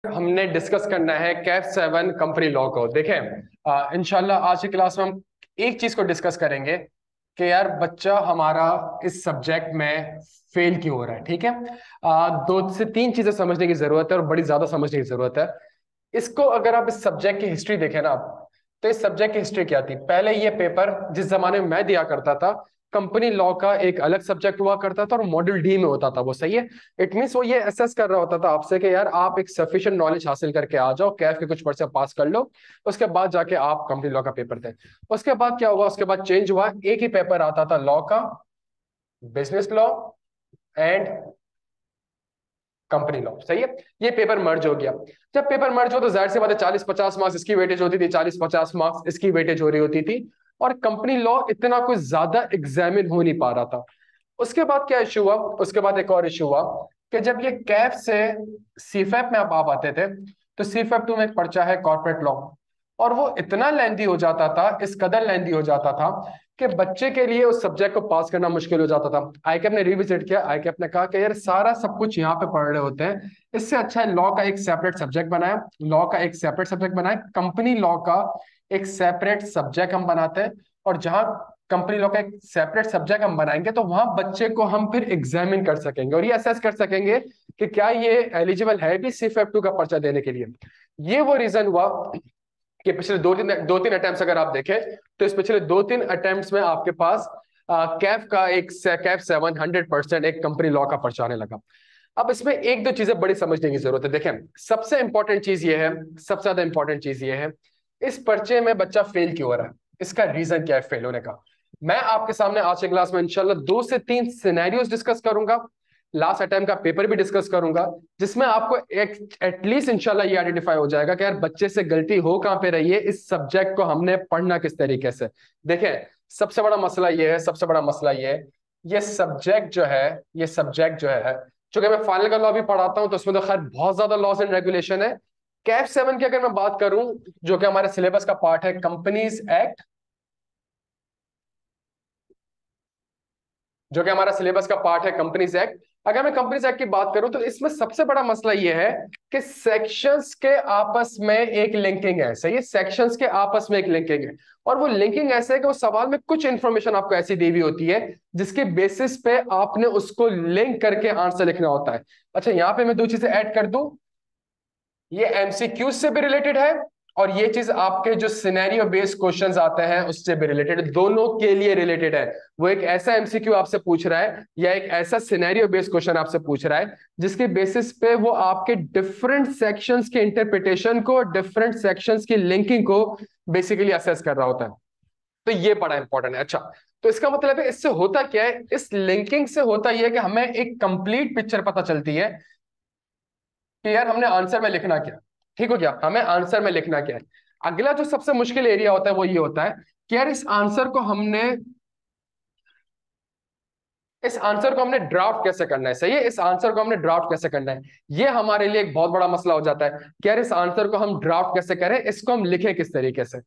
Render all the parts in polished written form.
हमने डिस्कस करना है कैफ 7 कंपनी लॉ को। देखें, इंशाल्लाह आज की क्लास में हम एक चीज को डिस्कस करेंगे कि यार बच्चा हमारा इस सब्जेक्ट में फेल क्यों हो रहा है। ठीक है, दो से तीन चीजें समझने की जरूरत है और बड़ी ज्यादा समझने की जरूरत है इसको। अगर आप इस सब्जेक्ट की हिस्ट्री देखें ना, तो इस सब्जेक्ट की हिस्ट्री क्या थी। पहले ये पेपर जिस जमाने में मैं दिया करता था, कंपनी लॉ का एक अलग सब्जेक्ट हुआ करता था और मॉड्यूल डी में होता था वो। सही है, इट मीन्स वो ये असेस कर रहा होता था आपसे कि यार आप एक सफिशिएंट नॉलेज हासिल करके आ जाओ, कैफ के कुछ पर्चे पास कर लो, उसके बाद जाके आप कंपनी लॉ का पेपर दें। उसके बाद क्या हुआ, उसके बाद चेंज हुआ, एक ही पेपर आता था लॉ का, business law and company law. सही है, ये पेपर मर्ज हो गया। जब पेपर मर्ज हो तो जाहिर सी बात है 40-50 मार्क्स इसकी वेटेज होती थी, 40-50 मार्क्स इसकी वेटेज हो रही होती थी, और कंपनी लॉ इतना कुछ ज्यादा एग्जामिन हो नहीं पा रहा था। उसके बाद क्या इशू हुआ, उसके बाद एक और इशू हुआ कि जब ये कैफ से सीफैप में आप आते थे, तो सीफैप टू में एक पर्चा है कॉर्पोरेट लॉ, और वो इतना लेंदी हो जाता था, इस कदर लेंदी हो जाता था कि बच्चे के लिए उस सब्जेक्ट को पास करना मुश्किल हो जाता था। आईकैप ने रिविजिट किया, आईकैप ने कहा कि यार सारा सब कुछ यहाँ पे पढ़ रहे होते हैं, इससे अच्छा है लॉ का एक सेपरेट सब्जेक्ट बनाए, लॉ का एक सेपरेट सब्जेक्ट बनाए, कंपनी लॉ का एक सेपरेट सब्जेक्ट हम बनाते हैं, और जहां कंपनी लॉ का एक सेपरेट सब्जेक्ट हम बनाएंगे तो वहां बच्चे को हम फिर एग्जामिन कर सकेंगे और ये असेस कर सकेंगे कि क्या ये एलिजिबल है भी सिर्फ F2 का पर्चा देने के लिए। ये वो रीजन हुआ कि पिछले दो तीन अटेम्प्ट्स अगर आप देखें, तो इस पिछले 2-3 अटेम्प्ट्स में आपके पास कैफ का एक कैफ 700% एक कंपनी लॉ का पर्चा आने लगा। अब इसमें एक दो चीजें बड़ी समझने की जरूरत है। देखें, सबसे इंपॉर्टेंट चीज ये है, सबसे ज्यादा इंपॉर्टेंट चीज ये है, इस पर्चे में बच्चा फेल क्यों हो रहा है, इसका रीजन क्या है फेल होने का। मैं आपके सामने आज के क्लास में इंशाल्लाह 2 से 3 सिनेरियोस डिस्कस करूंगा, लास्ट अटेम्प्ट का पेपर भी डिस्कस करूंगा, जिसमें आपको एक एटलीस्ट इंशाल्लाह ये आइडेंटिफाई हो जाएगा कि यार बच्चे से गलती हो कहां पे रही है, इस सब्जेक्ट को हमने पढ़ना किस तरीके से। देखें, सबसे बड़ा मसला ये है, सबसे बड़ा मसला ये है, ये सब्जेक्ट जो है, ये सब्जेक्ट जो है, चूंकि मैं फाइनल का लॉ भी पढ़ाता हूं तो उसमें तो खैर बहुत ज्यादा लॉज एंड रेगुलेशन है। कैफ 7 की अगर मैं बात करूं, जो कि हमारे सिलेबस का पार्ट है, कंपनीज एक्ट, जो कि हमारा सिलेबस का पार्ट है कंपनीज एक्ट। अगर मैं कंपनीज एक्ट की बात करूं तो इसमें सबसे बड़ा मसला यह है कि सेक्शंस के आपस में एक लिंकिंग है। सही है, सेक्शंस के आपस में एक लिंकिंग है, और वो लिंकिंग ऐसे है कि वो सवाल में कुछ इंफॉर्मेशन आपको ऐसी दी हुई होती है जिसके बेसिस पे आपने उसको लिंक करके आंसर लिखना होता है। अच्छा, यहां पे मैं दो चीजें ऐड कर दूं, ये एमसीक्यू से भी रिलेटेड है, और ये चीज आपके जो सिनेरियो बेस्ड क्वेश्चंस आते हैं उससे भी रिलेटेड है, दोनों के लिए रिलेटेड है। वो एक ऐसा एमसीक्यू आपसे पूछ रहा है या एक ऐसा सिनेरियो बेस्ड क्वेश्चन आपसे पूछ रहा है जिसके बेसिस पे वो आपके डिफरेंट सेक्शंस के इंटरप्रिटेशन को, डिफरेंट सेक्शंस की लिंकिंग को बेसिकली असेस कर रहा होता है। तो ये बड़ा इंपॉर्टेंट है। अच्छा, तो इसका मतलब है इससे होता क्या है, इस लिंकिंग से होता यह है कि हमें एक कंप्लीट पिक्चर पता चलती है कि यार हमने आंसर में लिखना क्या। ठीक हो गया, हमें आंसर में लिखना क्या है। अगला जो सबसे मुश्किल एरिया होता है वो ये होता है कि यार इस आंसर को हमने ड्राफ्ट कैसे करना है। सही है, इस आंसर को हमने ड्राफ्ट कैसे करना है, ये हमारे लिए एक बहुत बड़ा मसला हो जाता है कि यार इस आंसर को हम ड्राफ्ट कैसे करें, इसको हम लिखें किस तरीके से।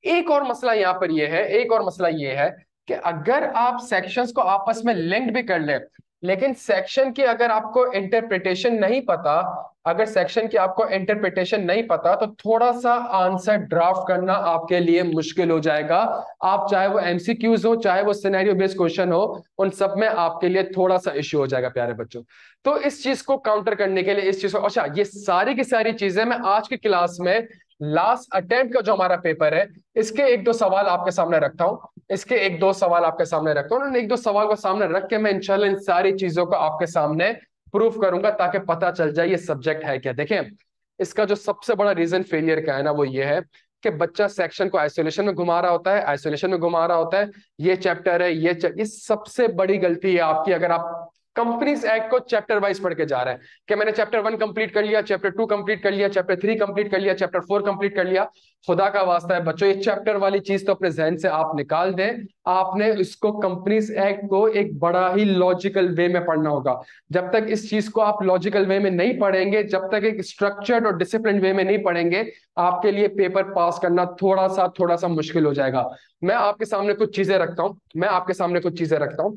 एक और मसला यहां पर यह है, एक और मसला यह है कि अगर आप सेक्शंस को आपस में लिंक भी कर ले, लेकिन सेक्शन की अगर आपको इंटरप्रिटेशन नहीं पता, अगर सेक्शन की आपको इंटरप्रिटेशन नहीं पता, तो थोड़ा सा आंसर ड्राफ्ट करना आपके लिए मुश्किल हो जाएगा। आप चाहे वो एमसीक्यूज हो, चाहे वो सिनेरियो बेस्ड क्वेश्चन हो, उन सब में आपके लिए थोड़ा सा इश्यू हो जाएगा प्यारे बच्चों। तो इस चीज को काउंटर करने के लिए, इस चीज को, अच्छा ये सारी की सारी चीजें मैं आज की क्लास में लास्ट अटेम्प्ट का जो हमारा पेपर है, इसके एक दो सवाल आपके सामने रखता हूं, इसके एक दो सवाल आपके सामने रखता हूं, एक दो सवाल को सामने रख के मैं इंशाल्लाह इन सारी चीजों को आपके सामने प्रूफ करूंगा ताकि पता चल जाए ये सब्जेक्ट है क्या। देखें, इसका जो सबसे बड़ा रीजन फेलियर का है ना, वो ये है कि बच्चा सेक्शन को आइसोलेशन में घुमा रहा होता है, आइसोलेशन में घुमा रहा होता है, ये चैप्टर है, ये सबसे बड़ी गलती है आपकी अगर आप कंपनीज एक्ट को चैप्टर वाइज पढ़ के जा रहे हैं कि मैंने चैप्टर 1 कंप्लीट कर लिया, चैप्टर 2 कंप्लीट कर लिया, चैप्टर 3 कंप्लीट कर लिया, चैप्टर 4 कंप्लीट कर लिया। खुदा का वास्ता है बच्चों, ये चैप्टर वाली चीज तो अपने जहन से आप निकाल दें। आपने इसको कंपनीज एक्ट को एक बड़ा ही लॉजिकल वे में पढ़ना होगा। जब तक इस चीज को आप लॉजिकल वे में नहीं पढ़ेंगे, जब तक एक स्ट्रक्चर्ड और डिसिप्लिन वे में नहीं पढ़ेंगे, आपके लिए पेपर पास करना थोड़ा सा मुश्किल हो जाएगा। मैं आपके सामने कुछ चीजें रखता हूं, मैं आपके सामने कुछ चीजें रखता हूं,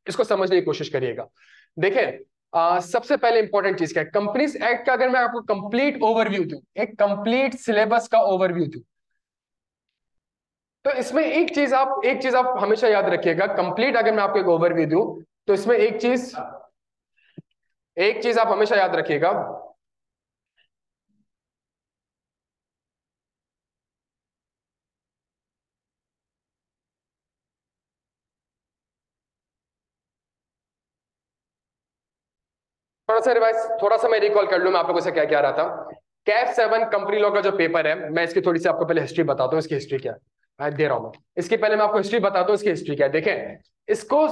इसको समझने की कोशिश करिएगा। देखें, सबसे पहले इंपॉर्टेंट चीज क्या है, कंपनीज एक्ट का अगर मैं आपको कंप्लीट ओवरव्यू दूं, एक कंप्लीट सिलेबस का ओवरव्यू दूं, तो इसमें एक चीज आप हमेशा याद रखिएगा, कंप्लीट अगर मैं आपको एक ओवरव्यू दूं, तो इसमें एक चीज आप हमेशा याद रखिएगा। थोड़ा सा मैं रिकॉल कर लूं, मैं आप लोगों से क्या क्या रहा था। कैफ 7 कंपनी लॉ का जो पेपर है, मैं इसकी थोड़ी सी आपको पहले हिस्ट्री बताता हूँ, इसकी हिस्ट्री क्या है, मैं दे रहा हूं मैं। इसके पहले मैं आपको हिस्ट्री बताता हूँ, इसकी हिस्ट्री क्या है। देखें, इसको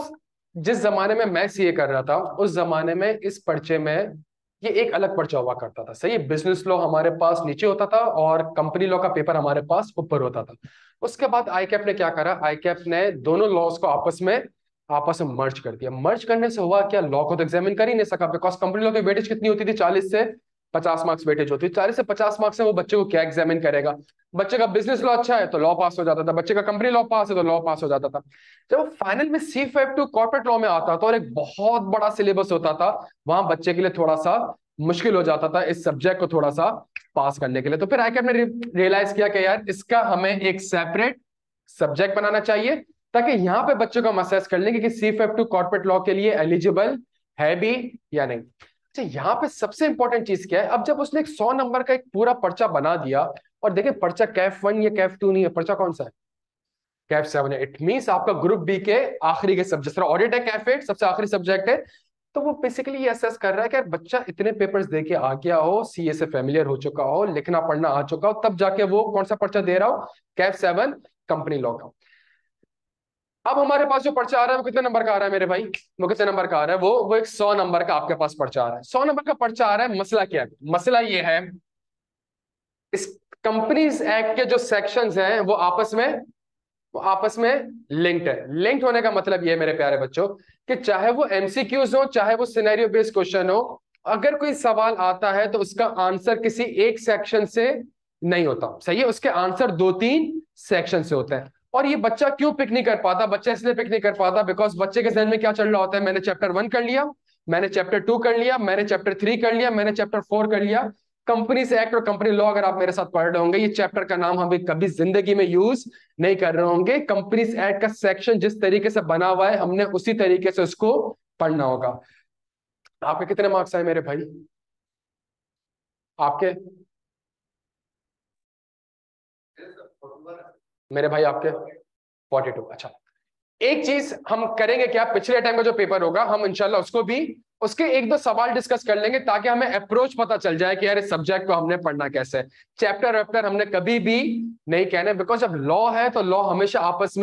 जिस जमाने में मैं सीए कर रहा था, उस जमाने में इस पर्चे में ये एक अलग पर्चा हुआ करता था, सही है। बिजनेस लॉ हमारे पास नीचे होता था और कंपनी लॉ का पेपर हमारे पास ऊपर होता था। उसके बाद आईकैप ने क्या करा, आईकैप ने दोनों लॉज को आपस में मर्ज कर दिया। मर्ज करने से हुआ क्या, लॉ को तो एग्जामिन कर ही नहीं सका, बिकॉज कंपनी लॉ की वेटेज कितनी होती थी, 40 से 50 मार्क्स वेटेज होती थी। 40 से 50 मार्क्स से वो बच्चे को क्या एग्जामिन करेगा। बच्चे का बिजनेस लॉ अच्छा है तो लॉ पास हो जाता था, बच्चे का कंपनी लॉ पास है तो लॉ पास हो जाता था। जब वो फाइनल में C5 कॉर्पोरेट लॉ में आता था और एक बहुत बड़ा सिलेबस होता था, वहां बच्चे के लिए थोड़ा सा मुश्किल हो जाता था इस सब्जेक्ट को थोड़ा सा पास करने के लिए। तो फिर आके हमने रियलाइज किया कि यार इसका हमें एक सेपरेट सब्जेक्ट बनाना चाहिए, ताकि यहाँ पे बच्चों को हम असेस कर लेंगे कि C5 कॉर्पोरेट लॉ के लिए एलिजिबल है भी या नहीं। अच्छा, यहाँ पे सबसे इंपॉर्टेंट चीज क्या है, अब जब उसने एक 100 नंबर का एक पूरा पर्चा बना दिया, और देखिए पर्चा कैफ 1 या कैफ 2 नहीं है, पर्चा कौन सा है, कैफ 7 है। इट मीन्स आपका ग्रुप बी के आखिरी के सब्जेक्ट, ऑडिट है कैफ 8 सबसे आखिरी सब्जेक्ट है। तो वो बेसिकली ये असेस कर रहा है कि यार बच्चा इतने पेपर्स दे के आ गया हो, सीए से फेमिलियर हो चुका हो, लिखना पढ़ना आ चुका हो, तब जाके वो कौन सा पर्चा दे रहा हो, कैफ 7 कंपनी लॉ का। अब हमारे पास जो पर्चा आ रहा है वो कितने नंबर का आ रहा है मेरे भाई, वो कितने नंबर का आ रहा है, वो एक 100 नंबर का आपके पास पर्चा आ रहा है। 100 नंबर का पर्चा आ रहा है, मसला क्या है, मसला ये है, इस कंपनीज एक्ट के जो सेक्शंस हैं वो आपस में लिंक्ड है। लिंक्ड होने का मतलब ये है मेरे प्यारे बच्चों, कि चाहे वो एमसीक्यूज हो, चाहे वो सिनेरियो बेस्ड क्वेश्चन हो, अगर कोई सवाल आता है तो उसका आंसर किसी एक सेक्शन से नहीं होता, सही है, उसके आंसर 2-3 सेक्शन से होते हैं। और ये बच्चा क्यों पिक नहीं कर पाता, बच्चा इसलिए पिक नहीं कर पाता बिकॉज बच्चे के जहन में क्या चल रहा होता है, मैंने चैप्टर 1 कर लिया, मैंने चैप्टर 2 कर लिया, मैंने चैप्टर 3 कर लिया, मैंने चैप्टर 4 कर लिया। कंपनीज एक्ट और कंपनी लॉ अगर आप मेरे साथ पढ़ रहे होंगे, ये चैप्टर का नाम हम कभी जिंदगी में यूज नहीं कर रहे होंगे। कंपनीज एक्ट का सेक्शन जिस तरीके से बना हुआ है, हमने उसी तरीके से उसको पढ़ना होगा। आपके कितने मार्क्स आए मेरे भाई, आपके, मेरे भाई आपके 42। अच्छा, एक चीज हम करेंगे क्या, पिछले टाइम का जो पेपर होगा हम इंशाल्लाह उसको भी, उसके 1-2 सवाल डिस्कस कर लेंगे, ताकि हमें अप्रोच पता चल जाए कि यार इस सब्जेक्ट को हमने पढ़ना कैसे है। चैप्टर वैप्टर हमने कभी भी नहीं कहना, बिकॉज जब लॉ है तो लॉ हमेशा आपस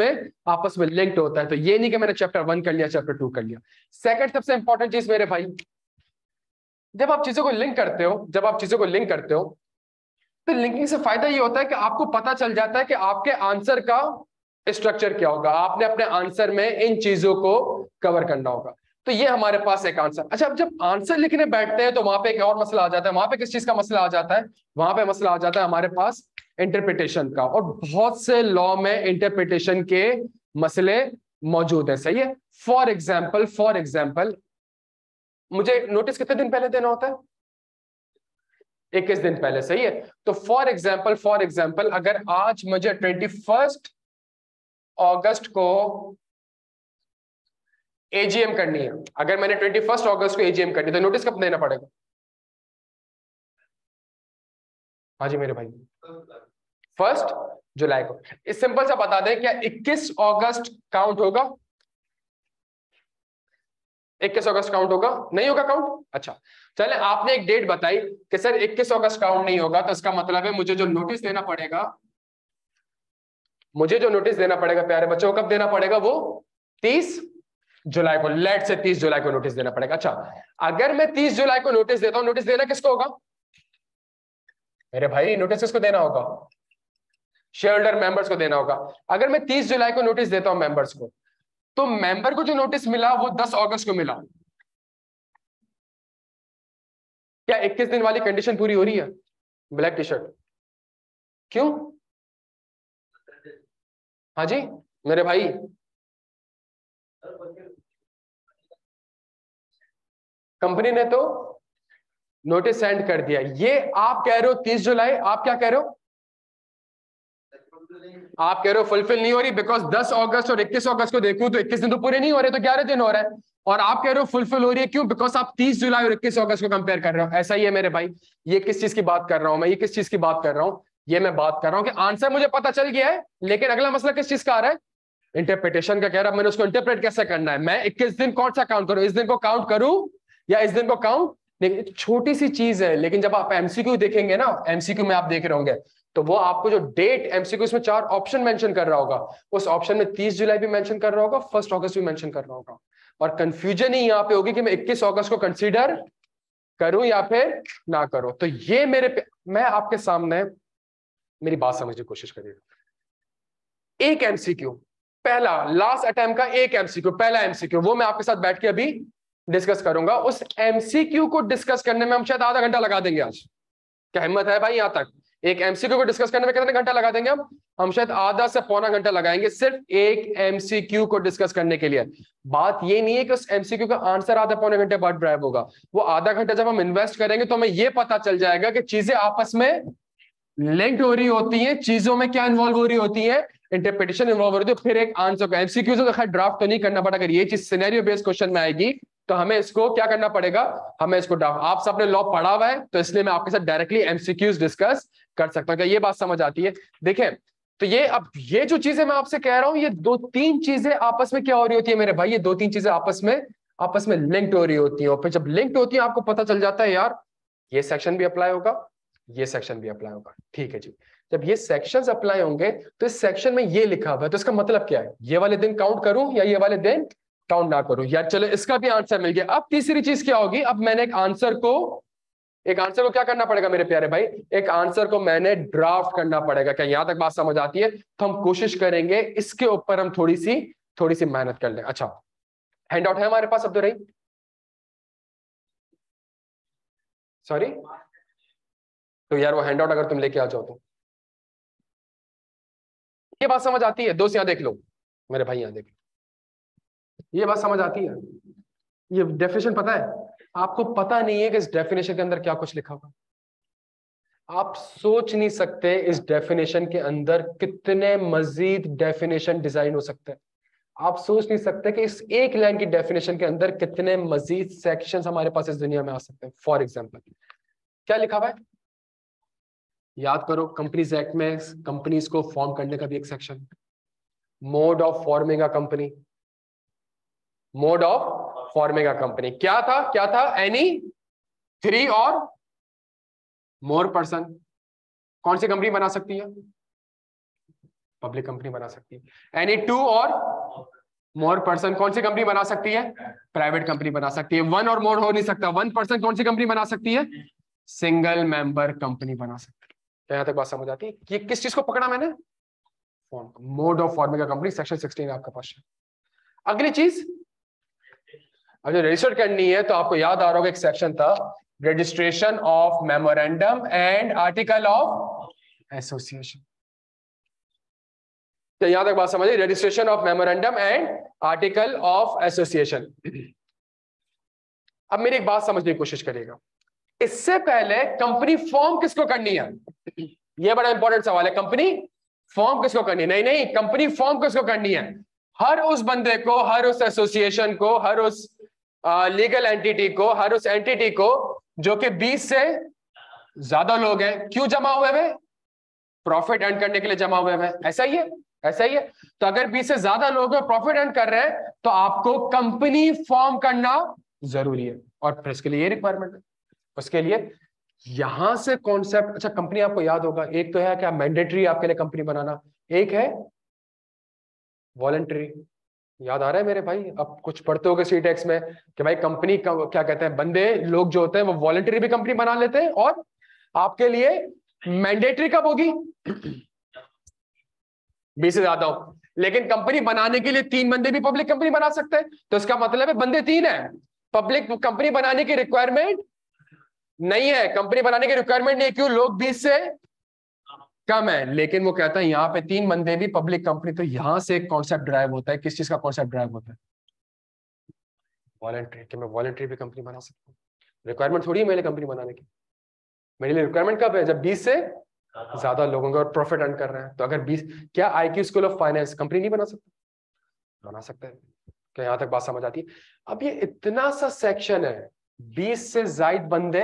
में लिंक्ड होता है। तो ये नहीं कि मैंने चैप्टर 1 कर लिया, चैप्टर 2 कर लिया। सेकंड सबसे इंपॉर्टेंट चीज मेरे भाई, जब आप चीजों को लिंक करते हो तो लिंकिंग से फायदा ये होता है कि आपको पता चल जाता है कि आपके आंसर का स्ट्रक्चर क्या होगा, आपने अपने आंसर में इन चीजों को कवर करना होगा। तो ये हमारे पास एक आंसर। अच्छा, अब जब आंसर लिखने बैठते हैं तो वहां पे एक और मसला आ जाता है, वहां पे किस चीज का मसला आ जाता है, वहां पे मसला आ जाता है हमारे पास इंटरप्रिटेशन का। और बहुत से लॉ में इंटरप्रिटेशन के मसले मौजूद है, सही है। फॉर एग्जाम्पल मुझे नोटिस कितने दिन पहले देना होता है, 21 दिन पहले, सही है। तो फॉर एग्जाम्पल अगर आज मुझे 21 अगस्त को एजीएम करनी है, अगर मैंने 21 अगस्त को एजीएम करनी है तो नोटिस कब देना पड़ेगा, हाँ जी मेरे भाई, 1 जुलाई को। इस सिंपल सा बता दें, क्या 21 अगस्त काउंट होगा, 21 अगस्त काउंट होगा, नहीं होगा काउंट। अच्छा, चले आपने एक डेट बताई कि सर 21 अगस्त काउंट नहीं होगा, तो इसका मतलब है मुझे जो नोटिस देना पड़ेगा प्यारे बच्चों, कब देना पड़ेगा, वो 30 जुलाई को, लेट से 30 जुलाई को नोटिस देना पड़ेगा। अच्छा, अगर मैं 30 जुलाई को नोटिस देता हूं, नोटिस देना किसको होगा मेरे भाई, नोटिस किसको देना होगा, शेयर होल्डर मेंबर्स को देना होगा। अगर मैं 30 जुलाई को नोटिस देता हूं मेंबर्स को, तो मेंबर को जो नोटिस मिला वो 10 अगस्त को मिला, क्या 21 दिन वाली कंडीशन पूरी हो रही है, ब्लैक टी शर्ट, क्यों, हाँ जी मेरे भाई, कंपनी ने तो नोटिस सेंड कर दिया। ये आप कह रहे हो 30 जुलाई, आप क्या कह रहे हो? आप कह रहे हो फुलफिल नहीं हो रही बिकॉज 10 अगस्त और 21 अगस्त को देखूं तो 21 दिन तो पूरे नहीं हो रहे, तो 11 दिन हो रहा है। और आप कह रहे हो फुलफिल हो रही है, क्यों? बिकॉज आप 30 जुलाई और 21 अगस्त को कंपेयर कर रहे हो। ऐसा ही है मेरे भाई। ये किस चीज की बात कर रहा हूं मैं? ये किस चीज की बात कर रहा हूं? ये मैं बात कर रहा हूं कि आंसर मुझे पता चल गया है, लेकिन अगला मसला किस चीज का आ रहा है? इंटरप्रिटेशन का। कह रहा मैंने उसको इंटरप्रेट कैसे करना है। मैं 21 दिन कौन सा काउंट करूं? इस दिन को काउंट करूं या इस दिन को काउंट? देखिए छोटी सी चीज है, लेकिन जब आप एमसीक्यू देखेंगे ना, एमसीक्यू में आप देख रहे होंगे, तो वो आपको जो डेट एमसीक्यू इसमें 4 ऑप्शन मेंशन कर रहा होगा, उस ऑप्शन में 30 जुलाई भी मेंशन कर रहा होगा, 1 अगस्त भी मेंशन कर रहा होगा। और कंफ्यूजन ही यहाँ पे होगी कि मैं 21 अगस्त को कंसीडर करूं या फिर ना करूं। तो ये मैं आपके सामने, मेरी बात समझने की कोशिश करिएगा। एक एमसीक्यू, पहला लास्ट अटेम्प्ट का एक एमसीक्यू, पहला एमसीक्यू, वो मैं आपके साथ बैठ के अभी डिस्कस करूंगा। उस एमसीक्यू को डिस्कस करने में हम शायद आधा घंटा लगा देंगे आज। क्या हिम्मत है भाई? यहां तक एक एमसीक्यू को डिस्कस करने में कितने घंटा लगा देंगे हम शायद आधा से पौना घंटा लगाएंगे सिर्फ एक एमसीक्यू को डिस्कस करने के लिए। बात ये नहीं है कि उस एमसीक्यू का आंसर आधा पौने घंटे बाद ड्राइव होगा। वो आधा घंटा जब हम इन्वेस्ट करेंगे तो हमें ये पता चल जाएगा कि चीजें आपस में लिंक्ड हो रही होती हैं, चीजों में क्या इन्वॉल्व हो रही होती है, इंटरप्रिटेशन इन्वॉल्व हो रही है, फिर एक आंसर का एमसीक्यू तो खैर ड्राफ्ट तो नहीं करना पड़ा। अगर ये चीज सिनेरियो बेस्ड क्वेश्चन में आएगी तो हमें इसको क्या करना पड़ेगा? हमें इसको ड्राफ्ट। आप सबने लॉ पढ़ा हुआ है तो इसलिए मैं आपके साथ डायरेक्टली एमसीक्यूज डिस्कस कर सकता हूं। क्या ये बात समझ आती है? देखें तो ये, अब ये जो चीजें मैं आपसे कह रहा हूं, ये 2-3 चीजें आपस में क्या हो रही होती है मेरे भाई? ये 2-3 चीजें आपस में लिंक्ड हो रही होती है। और फिर जब लिंक्ड होती है आपको पता चल जाता है यार ये सेक्शन भी अप्लाई होगा, ये सेक्शन भी अप्लाई होगा। ठीक है जी। जब ये सेक्शंस अप्लाई होंगे तो इस सेक्शन में ये लिखा हुआ है, तो इसका मतलब क्या है? ये वाले दिन काउंट करूं या ये वाले दिन काउंट ना करूं? यार चलो इसका भी आंसर मिल गया। अब तीसरी चीज क्या होगी? अब मैंने एक आंसर को क्या करना पड़ेगा मेरे प्यारे भाई? एक आंसर को मैंने ड्राफ्ट करना पड़ेगा। क्या यहां तक बात समझ आती है? तो हम कोशिश करेंगे इसके ऊपर हम थोड़ी सी मेहनत कर लें। अच्छा, हैंड आउट है हमारे पास अब्दुल रहीम? सॉरी, तो यार वो हैंड आउट अगर तुम लेके आ जाओ तो ये बात समझ आती है? दोस्त यहां देख लो, मेरे भाई यहां देख लो, ये बात समझ आती है? ये डेफिनेशन पता है आपको? पता नहीं है कि इस डेफिनेशन के अंदर क्या कुछ लिखा हुआ? आप सोच नहीं सकते इस डेफिनेशन के अंदर कितने मजीद डेफिनेशन डिजाइन हो सकते हैं। आप सोच नहीं सकते कि इस एक लाइन की डेफिनेशन के अंदर कितने मजीद सेक्शंस हमारे पास इस दुनिया में आ सकते हैं। फॉर एग्जांपल क्या लिखा हुआ है? याद करो, कंपनीज एक्ट में कंपनीज को फॉर्म करने का भी एक section, mode of forming a company, mode of forming a company क्या था? एनी 3 और मोर पर्सन कौन सी कंपनी बना सकती है? पब्लिक कंपनी बना सकती है। एनी 2 और मोर पर्सन कौन सी कंपनी बना सकती है? प्राइवेट कंपनी बना सकती है। 1 और मोर हो नहीं सकता। 1 पर्सन कौन सी कंपनी बना सकती है? सिंगल मेंबर कंपनी बना सकती है। यहां तक बात समझ आती है? ये किस चीज को पकड़ा मैंने? Mode of forming a company, section 16 आपके पास है। अगली चीज, अब जो रजिस्टर करनी है तो आपको याद आ रहा होगा एक सेक्शन था, registration of memorandum and article of association. तो यहां तक बात समझिए, registration of memorandum and article of association. अब मेरी एक बात समझने की कोशिश करिएगा। इससे पहले कंपनी फॉर्म किसको करनी है? यह बड़ा इंपॉर्टेंट सवाल है। कंपनी फॉर्म किसको करनी है? नहीं, कंपनी फॉर्म किसको करनी है? हर उस बंदे को, हर उस एसोसिएशन को, हर उस लीगल एंटिटी को, हर उस एंटिटी को जो कि 20 से ज्यादा लोग हैं। क्यों जमा हुए हुए? प्रॉफिट अर्न करने के लिए जमा हुए हैं। ऐसा ही है, ऐसा ही है। तो अगर 20 से ज्यादा लोग प्रॉफिट अर्न कर रहे हैं तो आपको कंपनी फॉर्म करना जरूरी है। और फिर इसके लिए ये रिक्वायरमेंट है, उसके लिए यहां से कॉन्सेप्ट। अच्छा, कंपनी आपको याद होगा, एक तो है क्या मैंडेटरी आपके लिए कंपनी बनाना, एक है वॉलंटरी। याद आ रहा है मेरे भाई? अब कुछ पढ़ते होगे सी टेक्स में कि भाई कंपनी का क्या कहते हैं, बंदे लोग जो होते हैं वो वॉलंटरी भी कंपनी बना लेते हैं, और आपके लिए मैंडेटरी कब होगी? 20 से ज्यादा हो। लेकिन कंपनी बनाने के लिए 3 बंदे भी पब्लिक कंपनी बना सकते हैं। तो इसका मतलब है बंदे 3 है, पब्लिक कंपनी बनाने की रिक्वायरमेंट नहीं है। कंपनी बनाने की रिक्वायरमेंट नहीं है, क्यों? लोग 20 से कम है। लेकिन वो कहता है यहाँ पे 3 बंदे भी पब्लिक कंपनी। तो यहां से एक कॉन्सेप्ट ड्राइव होता है। किस चीज का कॉन्सेप्ट ड्राइव होता है? वॉलंटरी, कि मैं वॉलंटरी भी कंपनी बना सकता हूँ? रिक्वायरमेंट थोड़ी है मेरे कंपनी बनाने की। मेरे लिए रिक्वायरमेंट कब है? जब 20 से ज्यादा लोगों का और प्रॉफिट अर्न कर रहे हैं। तो अगर 20, क्या IQ school of finance company नहीं बना सकता? बना सकता है। क्या यहां तक बात समझ आती है? अब ये इतना सा सेक्शन है, 20 से ज्यादा बंदे,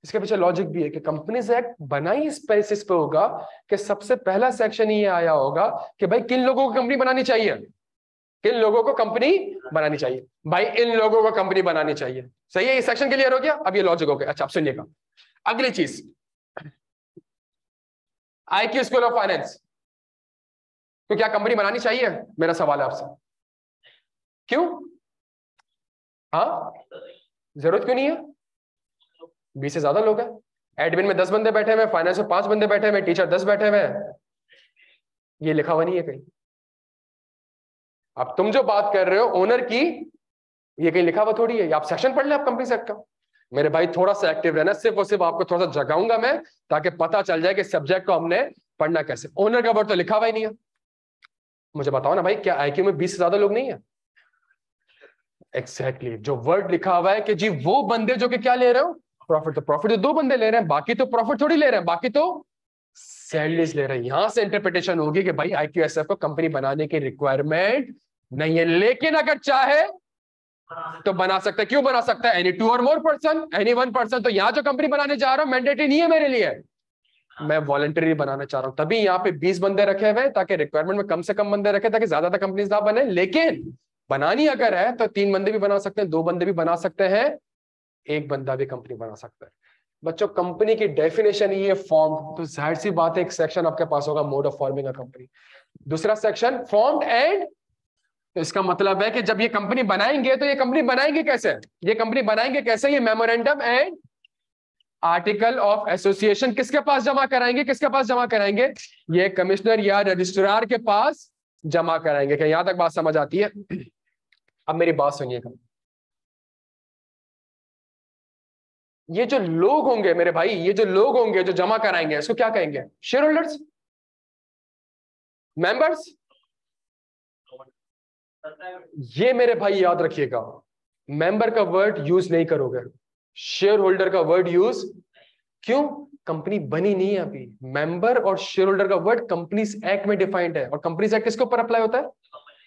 इसके पीछे लॉजिक भी है कि कंपनीज एक्ट बना ही इस बेसिस पे होगा कि सबसे पहला सेक्शन ही आया होगा कि भाई किन लोगों को कंपनी बनानी चाहिए, किन लोगों को कंपनी बनानी चाहिए, भाई इन लोगों को कंपनी बनानी चाहिए। सही है? ये सेक्शन क्लियर हो गया? अब ये लॉजिक हो गया। अच्छा, अब सुनिएगा अगली चीज, IQ स्कूल ऑफ फाइनेंस तो क्या कंपनी बनानी चाहिए? मेरा सवाल है आपसे, क्यों? हाँ, जरूरत क्यों नहीं है? 20 से ज्यादा लोग हैं, एडमिन में 10 बंदे बैठे हुए, फाइनेंस में 5 बंदे बैठे हुए, टीचर 10 बैठे हुए हैं। ये लिखा हुआ नहीं है कहीं। अब तुम जो बात कर रहे हो ओनर की, ये कहीं लिखा हुआ थोड़ी है। आप सेक्शन पढ़ ले आप कंपनी सेक्ट का। मेरे भाई थोड़ा सा एक्टिव रहना, सिर्फ और सिर्फ आपको थोड़ा सा जगाऊंगा मैं, ताकि पता चल जाए कि सब्जेक्ट को हमने पढ़ना कैसे। ओनर का वर्ड तो लिखा हुआ ही नहीं है। मुझे बताओ ना भाई, क्या IQ में 20 से ज्यादा लोग नहीं है? एग्जैक्टली जो वर्ड लिखा हुआ है कि जी वो बंदे जो कि क्या ले रहे हो, प्रॉफिट। तो प्रॉफिट तो 2 बंदे ले रहे हैं, बाकी तो प्रॉफिट थोड़ी ले रहे हैं, बाकी तो सैलरीज ले रहे हैं। यहां से इंटरप्रिटेशन होगी कि भाई IQSF को कंपनी बनाने की रिक्वायरमेंट नहीं है, लेकिन अगर चाहे तो बना सकता है। क्यों बना सकता है? एनी 2 और मोर पर्सन, एनी 1 पर्सन। तो यहां जो कंपनी बनाने जा रहा हूं मैंडेटरी नहीं है मेरे लिए, मैं वॉलंटरी बनाना चाह रहा हूं। तभी यहाँ पे 20 बंदे रखे हुए ताकि रिक्वायरमेंट में कम से कम बंदे रखे, ताकि ज्यादा कंपनी ना बने। लेकिन बनानी अगर है तो 3 बंदे भी बना सकते हैं, 2 बंदे भी बना सकते हैं, 1 बंदा भी कंपनी बना सकता है। बच्चों कंपनी की डेफिनेशन ही है फॉर्म, तो जाहिर सी बात है एक सेक्शन आपके पास होगा mode of forming a company, दूसरा सेक्शन फॉर्म्ड एंड। तो इसका मतलब है कि जब ये कंपनी बनाएंगे तो ये कंपनी बनाएंगे कैसे, ये कंपनी बनाएंगे कैसे? ये memorandum and article of association किसके पास जमा कराएंगे? किसके पास जमा कराएंगे? ये कमिश्नर या रजिस्ट्रार के पास जमा कराएंगे। क्या यहां तक बात समझ आती है? अब मेरी बात सुनिएगा, ये जो लोग होंगे मेरे भाई, ये जो लोग होंगे जो जमा कराएंगे, इसको क्या कहेंगे? Share holders, members. ये मेरे भाई याद रखिएगा, मेंबर का वर्ड यूज नहीं करोगे, शेयर होल्डर का वर्ड यूज। क्यों? कंपनी बनी नहीं है अभी। मेंबर और शेयर होल्डर का वर्ड कंपनीज एक्ट में डिफाइंड है, और कंपनीज एक्ट किसके ऊपर अप्लाई होता है?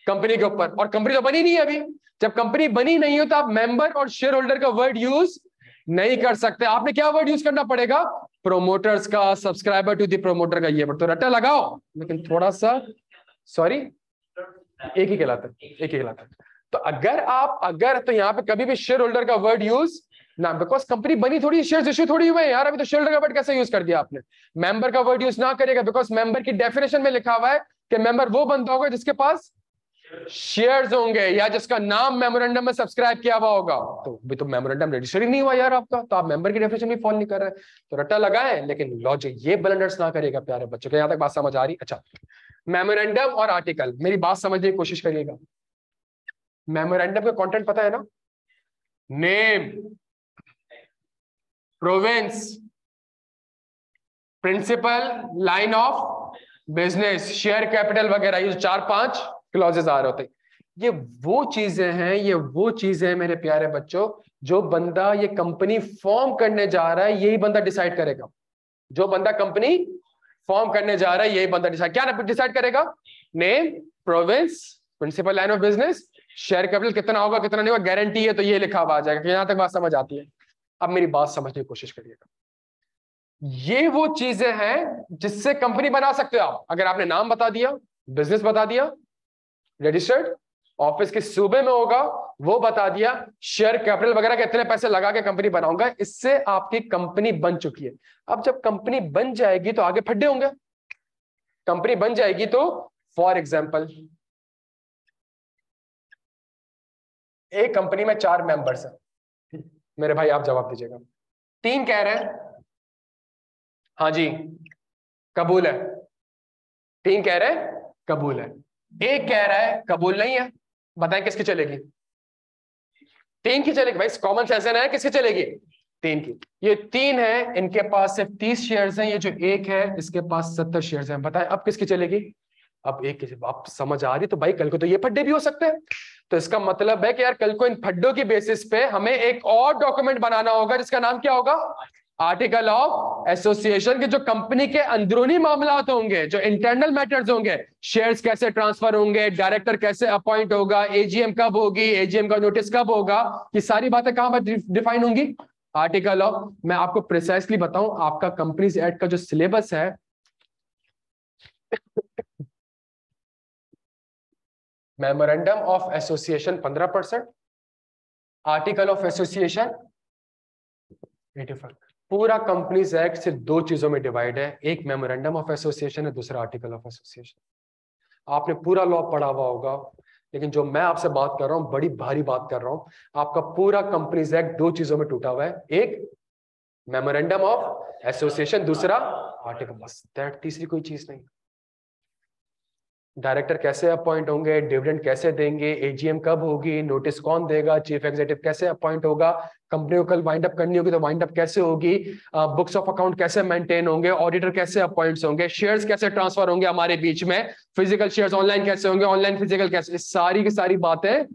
कंपनी के ऊपर। और कंपनी तो बनी नहीं है अभी। जब कंपनी बनी नहीं हो तो आप मेंबर और शेयर होल्डर का वर्ड यूज नहीं कर सकते। आपने क्या वर्ड यूज करना पड़ेगा? प्रोमोटर्स का, सब्सक्राइबर टू द प्रोमोटर का। ये वर्ड तो रट्टा लगाओ, लेकिन थोड़ा सा सॉरी, एक ही कहलाता है, एक ही कहलाता है। तो अगर तो यहाँ पे कभी भी शेयर होल्डर का वर्ड यूज ना, बिकॉज कंपनी बनी थोड़ी, शेयर्स इश्यू थोड़ी हुए यार अभी, तो शेयर होल्डर का वर्ड कैसे यूज कर दिया आपने? मेंबर का वर्ड यूज ना करेगा, बिकॉज मेंबर की डेफिनेशन में लिखा हुआ है कि मेंबर वो बंदा होगा जिसके पास शेयर्स होंगे या जिसका नाम मेमोरेंडम में सब्सक्राइब किया हुआ होगा। तो भी तो मेमोरेंडम रजिस्टर ही नहीं हुआ यार आपका, तो आप मेंबर की डेफिनेशन भी फॉलो नहीं कर रहे। तो रट्टा लगाए, लेकिन लॉजिक ये ब्लंडर्स ना करेगा प्यारे बच्चों के। यहां तक बात समझ आ रही? अच्छा, मेमोरेंडम और आर्टिकल, मेरी बात समझने की कोशिश करिएगा। मेमोरेंडम का कंटेंट पता है ना? Name, province, principal, line of business, share capital वगैरह, ये 4-5 क्लॉजेस आ रहे होते हैं। ये वो चीजें हैं मेरे प्यारे बच्चों, जो बंदा ये कंपनी फॉर्म करने जा रहा है यही बंदा डिसाइड करेगा। जो बंदा कंपनी फॉर्म करने जा रहा है यही बंदा क्या डिसाइड करेगा? Name, province, principal, line of business, share capital कितना होगा कितना नहीं होगा, गारंटी है तो ये लिखा हुआ आ जाएगा। यहां तक बात समझ आती है? अब मेरी बात समझने की कोशिश करिएगा। ये वो चीजें हैं जिससे कंपनी बना सकते हो आप। अगर आपने नाम बता दिया, बिजनेस बता दिया, रजिस्टर्ड ऑफिस किस सूबे में होगा वो बता दिया, शेयर कैपिटल वगैरह के इतने पैसे लगा के कंपनी बनाऊंगा, इससे आपकी कंपनी बन चुकी है। अब जब कंपनी बन जाएगी तो आगे फड्डे होंगे। कंपनी बन जाएगी तो फॉर एग्जाम्पल एक कंपनी में 4 मेंबर्स हैं। मेरे भाई आप जवाब दीजिएगा। 3 कह रहे हैं हाँ जी कबूल है, 3 कह रहे हैं कबूल है, 1 कह रहा है कबूल नहीं है। बताएं किसकी चलेगी? 3 की चलेगी भाई, कॉमन सेंस है, किसकी चलेगी? 3 की। ये 3 है, इनके पास सिर्फ 30 शेयर्स हैं। ये जो 1 है इसके पास 70 शेयर्स हैं। बताएं अब किसकी चलेगी? अब 1 की। आप समझ आ रही? तो भाई कल को तो ये फड्डे भी हो सकते हैं। तो इसका मतलब है कि यार कल को इन फड्डों की बेसिस पे हमें एक और डॉक्यूमेंट बनाना होगा जिसका नाम क्या होगा, आर्टिकल ऑफ एसोसिएशन के जो कंपनी के अंदरूनी मामलात होंगे, जो इंटरनल मैटर्स होंगे, शेयर्स कैसे ट्रांसफर होंगे, डायरेक्टर कैसे अपॉइंट होगा, एजीएम कब होगी, एजीएम का नोटिस कब होगा, ये सारी बातें कहां पर डिफाइन होंगी, आर्टिकल ऑफ। मैं आपको प्रिसाइसली बताऊं, आपका कंपनीज एक्ट का जो सिलेबस है memorandum of association 15%, article of association 85। पूरा कंपनीज एक्ट सिर्फ दो चीजों में डिवाइड है, एक मेमोरेंडम ऑफ एसोसिएशन है, दूसरा आर्टिकल ऑफ एसोसिएशन। आपने पूरा लॉ पढ़ा हुआ होगा, लेकिन जो मैं आपसे बात कर रहा हूं बड़ी भारी बात कर रहा हूं। आपका पूरा कंपनीज एक्ट दो चीजों में टूटा हुआ है, एक मेमोरेंडम ऑफ एसोसिएशन, दूसरा आर्टिकल, बस दैट, तीसरी कोई चीज नहीं। डायरेक्टर कैसे अपॉइंट होंगे, डिविडेंड कैसे देंगे, एजीएम कब होगी, नोटिस कौन देगा, चीफ एग्जीक्यूटिव कैसे अपॉइंट होगा, कंपनी को कल वाइंड अप करनी होगी तो वाइंड अप कैसे होगी, बुक्स ऑफ अकाउंट कैसे मेंटेन होंगे, ऑडिटर कैसे अपॉइंट्स होंगे, शेयर्स कैसे ट्रांसफर होंगे हमारे बीच में, फिजिकल शेयर्स ऑनलाइन कैसे होंगे, ऑनलाइन फिजिकल कैसे, सारी की सारी बातें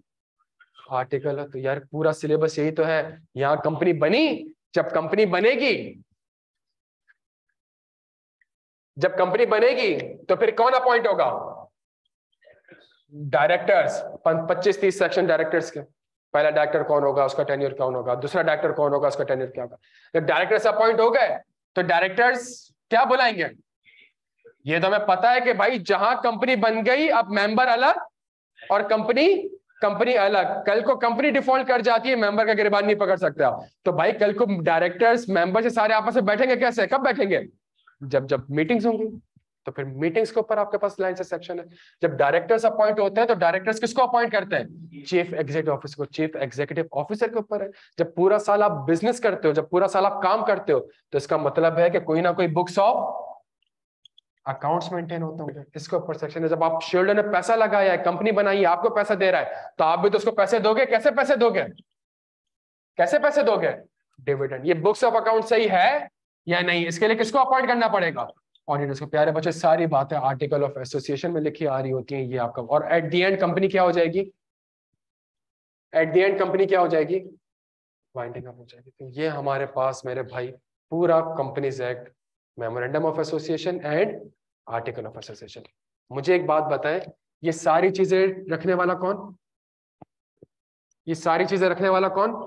आर्टिकल है। तो यार पूरा सिलेबस यही तो है। यहाँ कंपनी बनी, जब कंपनी बनेगी, जब कंपनी बनेगी तो फिर कौन अपॉइंट होगा, डायरेक्टर्स, 25-30 सेक्शन डायरेक्टर्स के। पहला डायरेक्टर कौन होगा, उसका टेन्योर कौन होगा, दूसरा डायरेक्टर कौन होगा, उसका टेन्योर क्या होगा। जब डायरेक्टर्स अपॉइंट हो गए तो डायरेक्टर्स क्या बुलाएंगे, ये तो हमें पता है कि भाई जहां कंपनी बन गई अब मेंबर अलग और कंपनी अलग। कल को कंपनी डिफॉल्ट कर जाती है, मेंबर का गिरबान नहीं पकड़ सकता, तो भाई कल को डायरेक्टर्स मेंबर से सारे आपस में बैठेंगे कैसे, कब बैठेंगे, जब मीटिंग्स होंगी। तो फिर मीटिंग्स के ऊपर आपके पास लाइन से सेक्शन है। जब डायरेक्टर्स अपॉइंट होते हैं तो डायरेक्टर्स किसको अपॉइंट करते हैं, चीफ एग्जीक्यूटिव ऑफिसर को, चीफ एग्जीक्यूटिव ऑफिसर के ऊपर है। जब पूरा साल आप बिजनेस करते हो, जब पूरा साल आप काम करते हो, तो इसका मतलब है कि कोई ना कोई बुक्स ऑफ अकाउंट्स मेंटेन होते होंगे, इसके ऊपर सेक्शन है। जब आप शेयरहोल्डर ने पैसा लगाया है, कंपनी बनाई है, आपको पैसा दे रहा है, तो आप भी तो उसको पैसे दोगे। कैसे पैसे दोगे, कैसे पैसे दोगे, डिविडेंड। ये बुक्स ऑफ अकाउंट सही है या नहीं, इसके लिए किसको अपॉइंट करना पड़ेगा, ऑडिटर्स को। प्यारे बच्चे सारी बातें आर्टिकल ऑफ एसोसिएशन में लिखी आ रही होती हैं, ये आपका। और एट द एंड कंपनी क्या हो जाएगी, एट द एंड कंपनी क्या हो जाएगी, वाइंडिंग अप हो जाएगी। तो ये हमारे पास मेरे भाई पूरा companies act, memorandum of association and article of association. मुझे एक बात बताएं, ये सारी चीजें रखने वाला कौन, ये सारी चीजें रखने वाला कौन।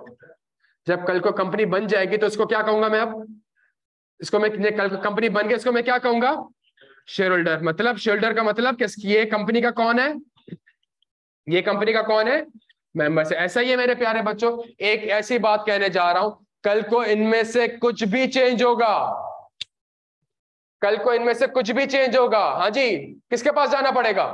जब कल को कंपनी बन जाएगी तो इसको क्या कहूंगा मैं, अब इसको मैं, कल को कंपनी बन गई, इसको मैं क्या कहूंगा, शेयर होल्डर। मतलब शेयर होल्डर का मतलब ये कंपनी का कौन है, ये कंपनी का कौन है, मेंबर से। ऐसा ही है मेरे प्यारे बच्चों, एक ऐसी बात कहने जा रहा हूं, कल को इनमें से कुछ भी चेंज होगा, कल को इनमें से कुछ भी चेंज होगा, हाँ जी, किसके पास जाना पड़ेगा,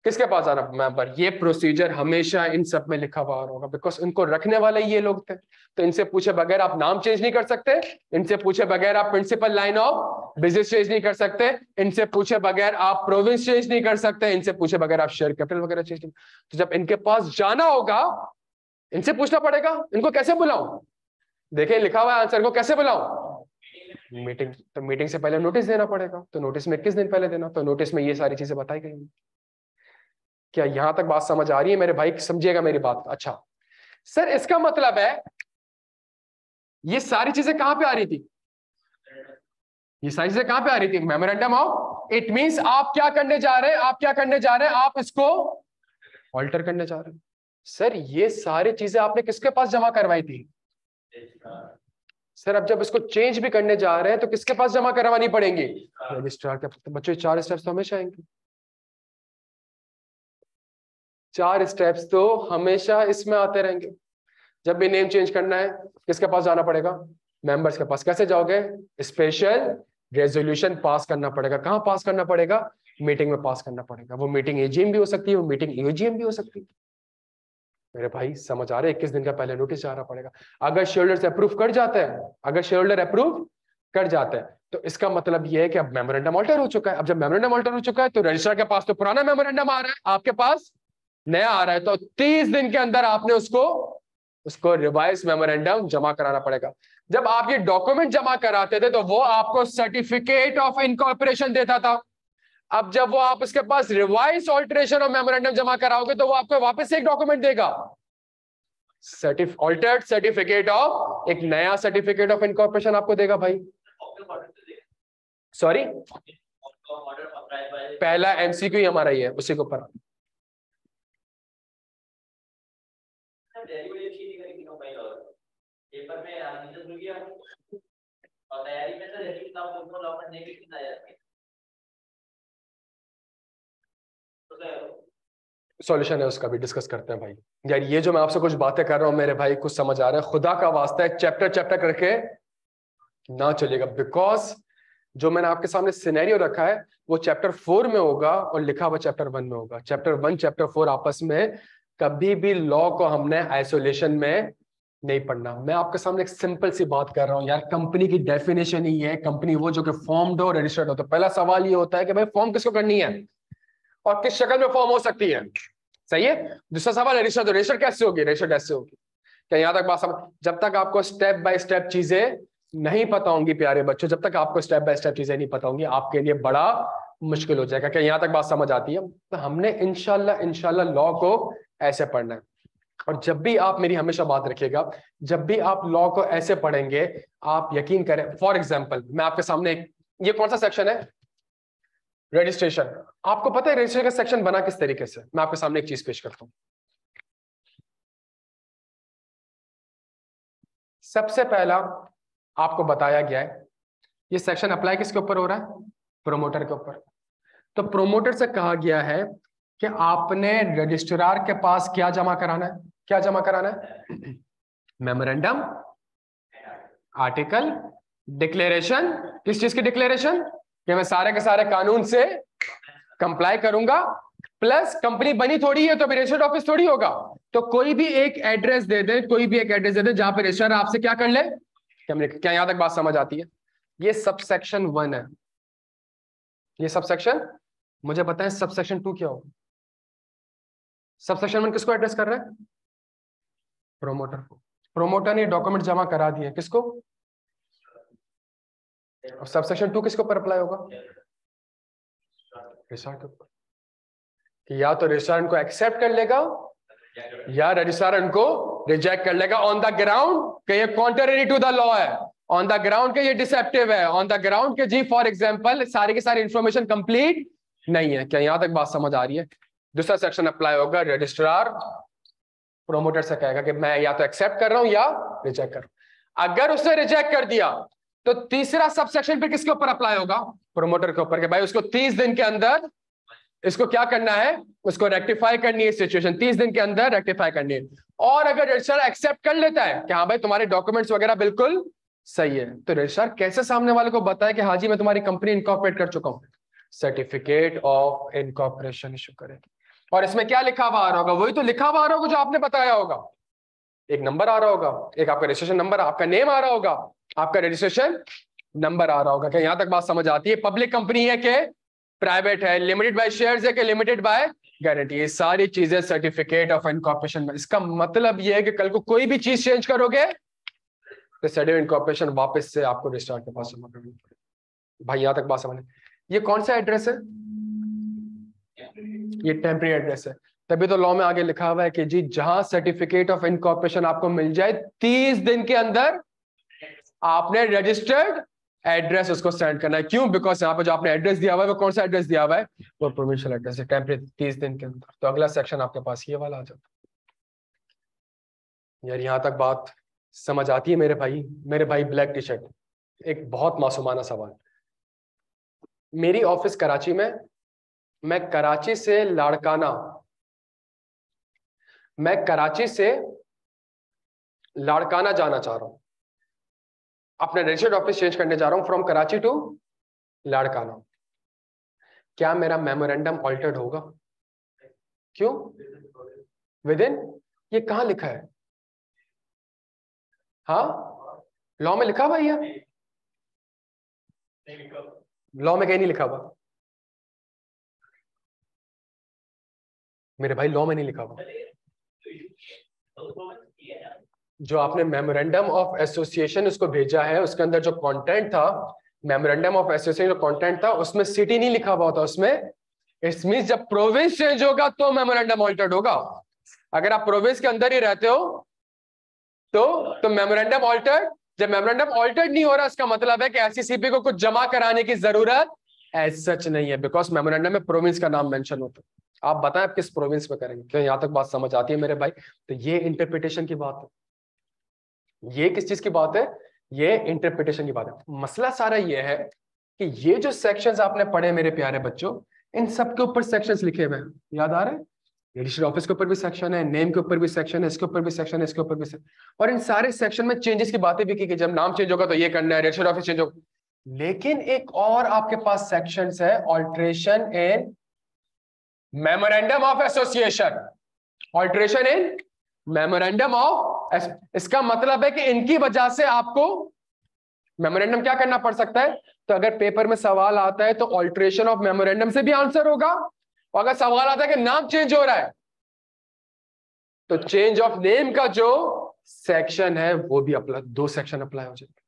किसके पास जाना, मेंबर। ये प्रोसीजर हमेशा इन सब में लिखा हुआ होगा, बिकॉज इनको रखने वाले ये लोग थे। तो इनसे पूछे बगैर आप नाम चेंज नहीं कर सकते, इनसे पूछे बगैर आप principal line of business change नहीं कर सकते, इनसे पूछे बगैर आप प्रोविंस चेंज नहीं कर सकते, इनसे पूछे बगैर आप शेयर कैपिटल वगैरह चेंज नहीं। तो जब इनके पास जाना होगा, इनसे पूछना पड़ेगा, इनको कैसे बुलाऊं, देखिए लिखा हुआ है आंसर, को कैसे बुलाऊं, मीटिंग। तो मीटिंग से पहले नोटिस देना पड़ेगा, तो नोटिस में किस दिन पहले देना, तो नोटिस में ये सारी चीजें बताई गई। क्या यहां तक बात समझ आ रही है मेरे भाई, समझिएगा मेरी बात। अच्छा सर, इसका मतलब है ये सारी चीजें कहां पे आ रही थी, ये सारी चीजें कहां पे आ रही थी, मेमोरेंडम ऑफ। इट मींस आप क्या करने जा रहे हैं, आप क्या करने जा रहे हैं, आप इसको ऑल्टर करने जा रहे हैं। सर ये सारी चीजें आपने किसके पास जमा करवाई थी, सर अब जब इसको चेंज भी करने जा रहे हैं तो किसके पास जमा करवानी पड़ेंगी, रजिस्ट्रार के। बच्चों 4 स्टेप्स तो हमेशा आएंगे, 4 स्टेप्स तो हमेशा इसमें आते रहेंगे। जब भी नेम चेंज करना है किसके पास जाना पड़ेगा, मेंबर्स के पास। कैसे जाओगे, स्पेशल रेजोल्यूशन पास करना पड़ेगा। कहां पास करना पड़ेगा, मीटिंग में पास करना पड़ेगा। वो मीटिंग एजीएम भी हो सकती है, वो मीटिंग यूजीएम भी हो सकती है। मेरे भाई समझ आ रहे, 21 दिन का पहले नोटिस जाना पड़ेगा। अगर शेयरहोल्डर से अप्रूव कर जाते हैं, अगर शेयरहोल्डर अप्रूव कर जाते हैं तो इसका मतलब यह है कि अब मेमोरेंडम ऑल्टर हो चुका है। अब जब मेमोरेंडम ऑल्टर हो चुका है तो रजिस्ट्रार के पास तो पुराना मेमोरेंडम आ रहा है, आपके पास नया आ रहा है, तो 30 दिन के अंदर आपने उसको रिवाइज मेमोरेंडम जमा कराना पड़ेगा। जब आप ये डॉक्यूमेंट जमा कराते थे तो वो आपको सर्टिफिकेट ऑफ इनकॉर्पोरेशन देता था। अब जब वो आप उसके पास रिवाइज ऑल्टरेशन ऑफ मेमोरेंडम जमा कराओगे तो वो आपको वापस से एक डॉक्यूमेंट देगा, ऑल्टर्ड सर्टिफिकेट ऑफ, एक नया सर्टिफिकेट ऑफ इनकॉर्पोरेशन आपको देगा भाई। सॉरी, पहला एमसीक्यू ही हमारा ही है, उसी के ऊपर। सॉल्यूशन है उसका भी डिस्कस करते हैं भाई। यार ये जो मैं आपसे कुछ बातें कर रहा हूं मेरे भाई, कुछ समझ आ रहा है? खुदा का वास्ता है चैप्टर चैप्टर करके ना चलेगा, बिकॉज जो मैंने आपके सामने सिनेरियो रखा है वो चैप्टर 4 में होगा और लिखा हुआ चैप्टर 1 में होगा। चैप्टर 1 चैप्टर 4 आपस में कभी भी लॉ को हमने आइसोलेशन में नहीं पढ़ना। मैं आपके सामने एक सिंपल सी बात कर रहा हूं यार, कंपनी की डेफिनेशन ही है कंपनी वो जो कि फॉर्म्ड हो, रजिस्टर्ड हो। तो पहला सवाल ये होता है कि भाई फॉर्म किसको करनी है और किस शक्ल में फॉर्म हो सकती है, सही है। दूसरा सवाल है रजिस्टर, तो रजिस्टर कैसे होगी, रजिस्टर कैसे होगी। क्या यहां तक बात समझ? जब तक आपको स्टेप बाय स्टेप चीजें नहीं पता होंगी प्यारे बच्चों, जब तक आपको स्टेप बाय स्टेप चीजें नहीं पता होंगी आपके लिए बड़ा मुश्किल हो जाएगा। क्या यहां तक बात समझ आती है? तो हमने इंशाल्लाह लॉ को ऐसे पढ़ना है। और जब भी आप, मेरी हमेशा बात रखिएगा, जब भी आप लॉ को ऐसे पढ़ेंगे आप यकीन करें, फॉर एग्जाम्पल मैं आपके सामने ये कौन सा सेक्शन है, रजिस्ट्रेशन। आपको पता है रजिस्ट्रेशन का सेक्शन बना किस तरीके से? मैं आपके सामने एक चीज पेश करता हूं। सबसे पहला आपको बताया गया है ये सेक्शन अप्लाई किसके ऊपर हो रहा है, प्रोमोटर के ऊपर। तो प्रोमोटर से कहा गया है कि आपने रजिस्ट्रार के पास क्या जमा कराना है, क्या जमा कराना है? Memorandum, article, declaration. किस चीज की डिक्लेरेशन? कि मैं सारे के सारे कानून से कंप्लाई करूंगा, प्लस कंपनी बनी थोड़ी है तो रजिस्टर्ड ऑफिस थोड़ी होगा, तो कोई भी एक एड्रेस दे दे, कोई भी एक एड्रेस दे दे जहां पे रजिस्ट्रार आपसे क्या कर ले। क्या यहां तक बात समझ आती है? ये सब सेक्शन 1 है, ये सब सेक्शन। मुझे बताएं सब सेक्शन 2 क्या होगा? सब सेक्शन 1 किसको एड्रेस कर रहा है? प्रोमोटर को। प्रोमोटर ने डॉक्यूमेंट जमा करा दिए किसको? और सब सेक्शन 2 किसके ऊपर अप्लाई होगा? रजिस्ट्रार के ऊपर। कि या तो रजिस्ट्रार को एक्सेप्ट कर लेगा या रजिस्ट्रार उनको रिजेक्ट कर लेगा, ऑन द ग्राउंड कि ये कॉन्ट्ररी टू द लॉ है, ऑन द ग्राउंड के ये डिसेप्टिव है, ऑन द ग्राउंड के जी फॉर एग्जांपल सारी की सारी इंफॉर्मेशन कंप्लीट नहीं है। क्या यहां तक बात समझ आ रही है? दूसरा सेक्शन अप्लाई होगा, रजिस्ट्रार प्रोमोटर से कहेगा कि मैं या तो एक्सेप्ट कर रहा हूं या रिजेक्ट कर रहा हूं। अगर उसने रिजेक्ट कर दिया तो तीसरा सब सेक्शन फिर किसके ऊपर अप्लाई होगा? प्रोमोटर के ऊपर। कि भाई उसको 30 दिन के अंदर इसको क्या करना है, उसको रेक्टिफाई करनी है सिचुएशन, 30 दिन के अंदर रेक्टिफाई करनी है। और अगर रजिस्ट्रार एक्सेप्ट कर लेता है कि हाँ भाई तुम्हारे डॉक्यूमेंट्स वगैरह बिल्कुल सही है, तो रजिस्ट्रार कैसे सामने वाले को बताए कि हाँ जी मैं तुम्हारी कंपनी इनकॉर्पोरेट कर चुका हूं? सर्टिफिकेट ऑफ इनकॉर्पोरेशन इशू करेगा। और इसमें क्या लिखा हुआ आ रहा होगा? वही तो लिखा हुआ आ रहा होगा जो आपने बताया होगा। एक नंबर आ रहा होगा, एक आपका रजिस्ट्रेशन नंबर, आपका नेम आ रहा होगा, आपका रजिस्ट्रेशन नंबर आ रहा होगा। क्या यहां तक बात समझ आती है? पब्लिक कंपनी है कि प्राइवेट है, लिमिटेड बाय शेयर्स है कि लिमिटेड बाय गारंटी, ये सारी चीजें सर्टिफिकेट ऑफ इनकॉर्पोरेशन में। इसका मतलब ये है कि कल को कोई भी चीज चेंज करोगे तो सर्टिफिकेट इनकॉर्पोरेशन वापस से आपको रजिस्ट्रार के पास जमा करनी पड़ेगी। भाई यहां तक बात समझ। ये कौन सा एड्रेस है? ये टेम्परेरी एड्रेस है। तभी तो लॉ में आगे लिखा हुआ है कि जी जहां सर्टिफिकेट ऑफ इनकॉर्पोरेशन आपको मिल जाए 30 दिन के अंदर आपने रजिस्टर्ड एड्रेस उसको सेंड करना है। क्यों? बिकॉज यहाँ पे जो आपने एड्रेस दिया हुआ है वो कौन सा एड्रेस दिया हुआ है? वो प्रोविंशियल एड्रेस है, टेम्परेरी 30 दिन के अंदर। तो अगला सेक्शन आपके पास ये वाला आ जाता है। यार यहां तक बात समझ आती है मेरे भाई? मेरे भाई ब्लैक टी शर्ट, एक बहुत मासूमाना सवाल। मेरी ऑफिस कराची में, मैं कराची से लाड़काना जाना चाह रहा हूं, अपना रजिस्टर्ड ऑफिस चेंज करने जा रहा हूं फ्रॉम कराची टू लाड़काना। क्या मेरा मेमोरेंडम ऑल्टर्ड होगा? क्यों? विद इन, ये कहां लिखा है? हाँ, लॉ में लिखा हुआ है? लॉ में कहीं नहीं लिखा हुआ मेरे भाई, लॉ में नहीं लिखा हुआ। जो आपने मेमोरेंडम ऑफ एसोसिएशन उसको भेजा है उसके अंदर जो कंटेंट था मेमोरेंडम ऑफ एसोसिएशन जो कंटेंट था उसमें सिटी नहीं लिखा हुआ था उसमें। इट्स मींस जब प्रोविंस चेंज होगा तो मेमोरेंडम ऑल्टर्ड होगा। अगर आप प्रोविंस के अंदर ही रहते हो तो मेमोरेंडम ऑल्टर्ड। जब मेमोरेंडम ऑल्टर्ड नहीं हो रहा इसका मतलब है कि एससीसीपी को कुछ जमा कराने की जरूरत एज सच नहीं है, बिकॉज मेमोरेंडम में प्रोविंस का नाम मेंशन होता है। आप बताएं आप किस प्रोविंस में करेंगे? क्या यहां तक बात समझ आती है मेरे भाई? तो ये इंटरप्रिटेशन की बात है। ये किस चीज की बात है? ये इंटरप्रिटेशन की बात है। मसला सारा ये है कि ये जो सेक्शंस आपने पढ़े मेरे प्यारे बच्चों, इन सब के ऊपर सेक्शंस लिखे हुए हैं, याद आ रहे हैं? रजिस्टर ऑफिस के ऊपर भी सेक्शन है, नेम के ऊपर भी सेक्शन है, इसके ऊपर भी सेक्शन है, इसके ऊपर भी सेक्शन। और इन सारे सेक्शन में चेंजेस की बातें भी की कि जब नाम चेंज होगा तो ये करना है, रजिस्टर ऑफिस चेंज होगा। लेकिन एक और आपके पास सेक्शंस है, alteration in memorandum of association. Alteration in memorandum of, इसका मतलब है कि इनकी वजह से आपको मेमोरेंडम क्या करना पड़ सकता है। तो अगर पेपर में सवाल आता है तो ऑल्ट्रेशन ऑफ मेमोरेंडम से भी आंसर होगा, और अगर सवाल आता है कि नाम चेंज हो रहा है तो चेंज ऑफ नेम का जो सेक्शन है वो भी अप्लाई, दो सेक्शन अप्लाई हो जाएगा।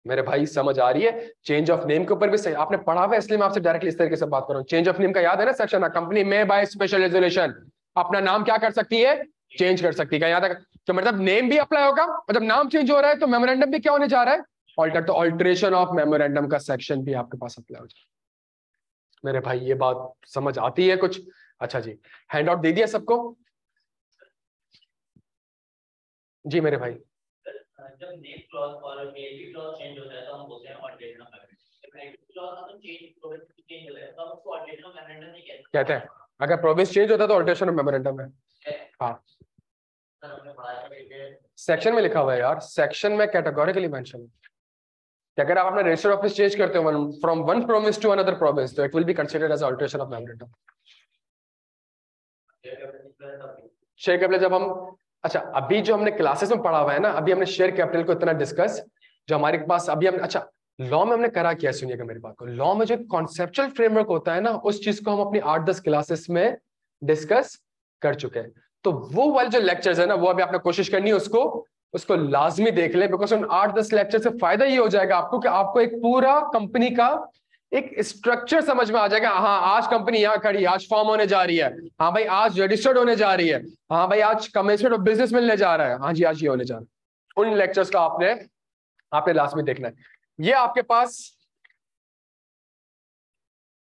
मेरे भाई समझ आ रही है? चेंज ऑफ नेम के ऊपर भी सही आपने पढ़ा हुआ है, इसलिए मैं आपसे डायरेक्टली इस तरीके से बात कर रहा हूं। चेंज ऑफ नेम का याद है ना सेक्शन, कंपनी में बाय स्पेशल रेजोल्यूशन अपना नाम क्या कर सकती है, चेंज कर सकती है। क्या याद है? तो मतलब नेम भी अप्लाई होगा, और जब नाम चेंज हो रहा है तो मेमोरेंडम भी क्या होने जा रहा है, ऑल्टर। तो ऑल्ट्रेशन ऑफ मेमोरेंडम का सेक्शन भी आपके पास अप्लाई हो जाएगा। मेरे भाई ये बात समझ आती है कुछ? अच्छा जी, हैंड आउट दे दिया सबको? जी मेरे भाई। जब नेम क्लॉज और मेल क्लॉज चेंज होता है तो हम बोलते हैं ऑल्टरेशन ऑफ मेमोरेंडम। क्लॉज का चेंज होता है तो हम उसको ऑल्टरेशन ऑफ मेमोरेंडम नहीं कहते हैं। अगर प्रोविंस चेंज होता है तो ऑल्टरेशन ऑफ मेमोरेंडम है। हाँ सेक्शन में लिखा हुआ है यार, सेक्शन में कैटेगोरिकली मेंशन है कि अगर आप अपना रजिस्टर ऑफिस चेंज करते हो from one province to another province तो it will be considered as alteration of memorandum. Share capital जब हम, अच्छा अभी जो हमने क्लासेस में पढ़ा हुआ है ना, अभी हमने शेयर कैपिटल को इतना डिस्कस, जो हमारे पास अभी हमने, अच्छा लॉ में हमने करा क्या, सुनिएगा मेरी बात को। लॉ में जो कॉन्सेप्चुअल फ्रेमवर्क होता है ना, उस चीज को हम अपनी 8-10 क्लासेस में डिस्कस कर चुके हैं। तो वो वाले जो लेक्चर्स है ना, वो अभी आपने कोशिश करनी है उसको लाजमी देख ले, बिकॉज उन 8-10 लेक्चर से फायदा ये हो जाएगा आपको कि आपको एक पूरा कंपनी का एक स्ट्रक्चर समझ में आ जाएगा। हाँ आज कंपनी यहाँ खड़ी, आज फॉर्म होने जा रही है, हाँ भाई आज रजिस्टर्ड होने जा रही है, हाँ भाई आज कमेंसमेंट ऑफ बिजनेस मिलने जा रहा है, हाँ जी आज ये होने जा रहा है। उन लेक्चर्स का आपने लास्ट में देखना है। ये आपके पास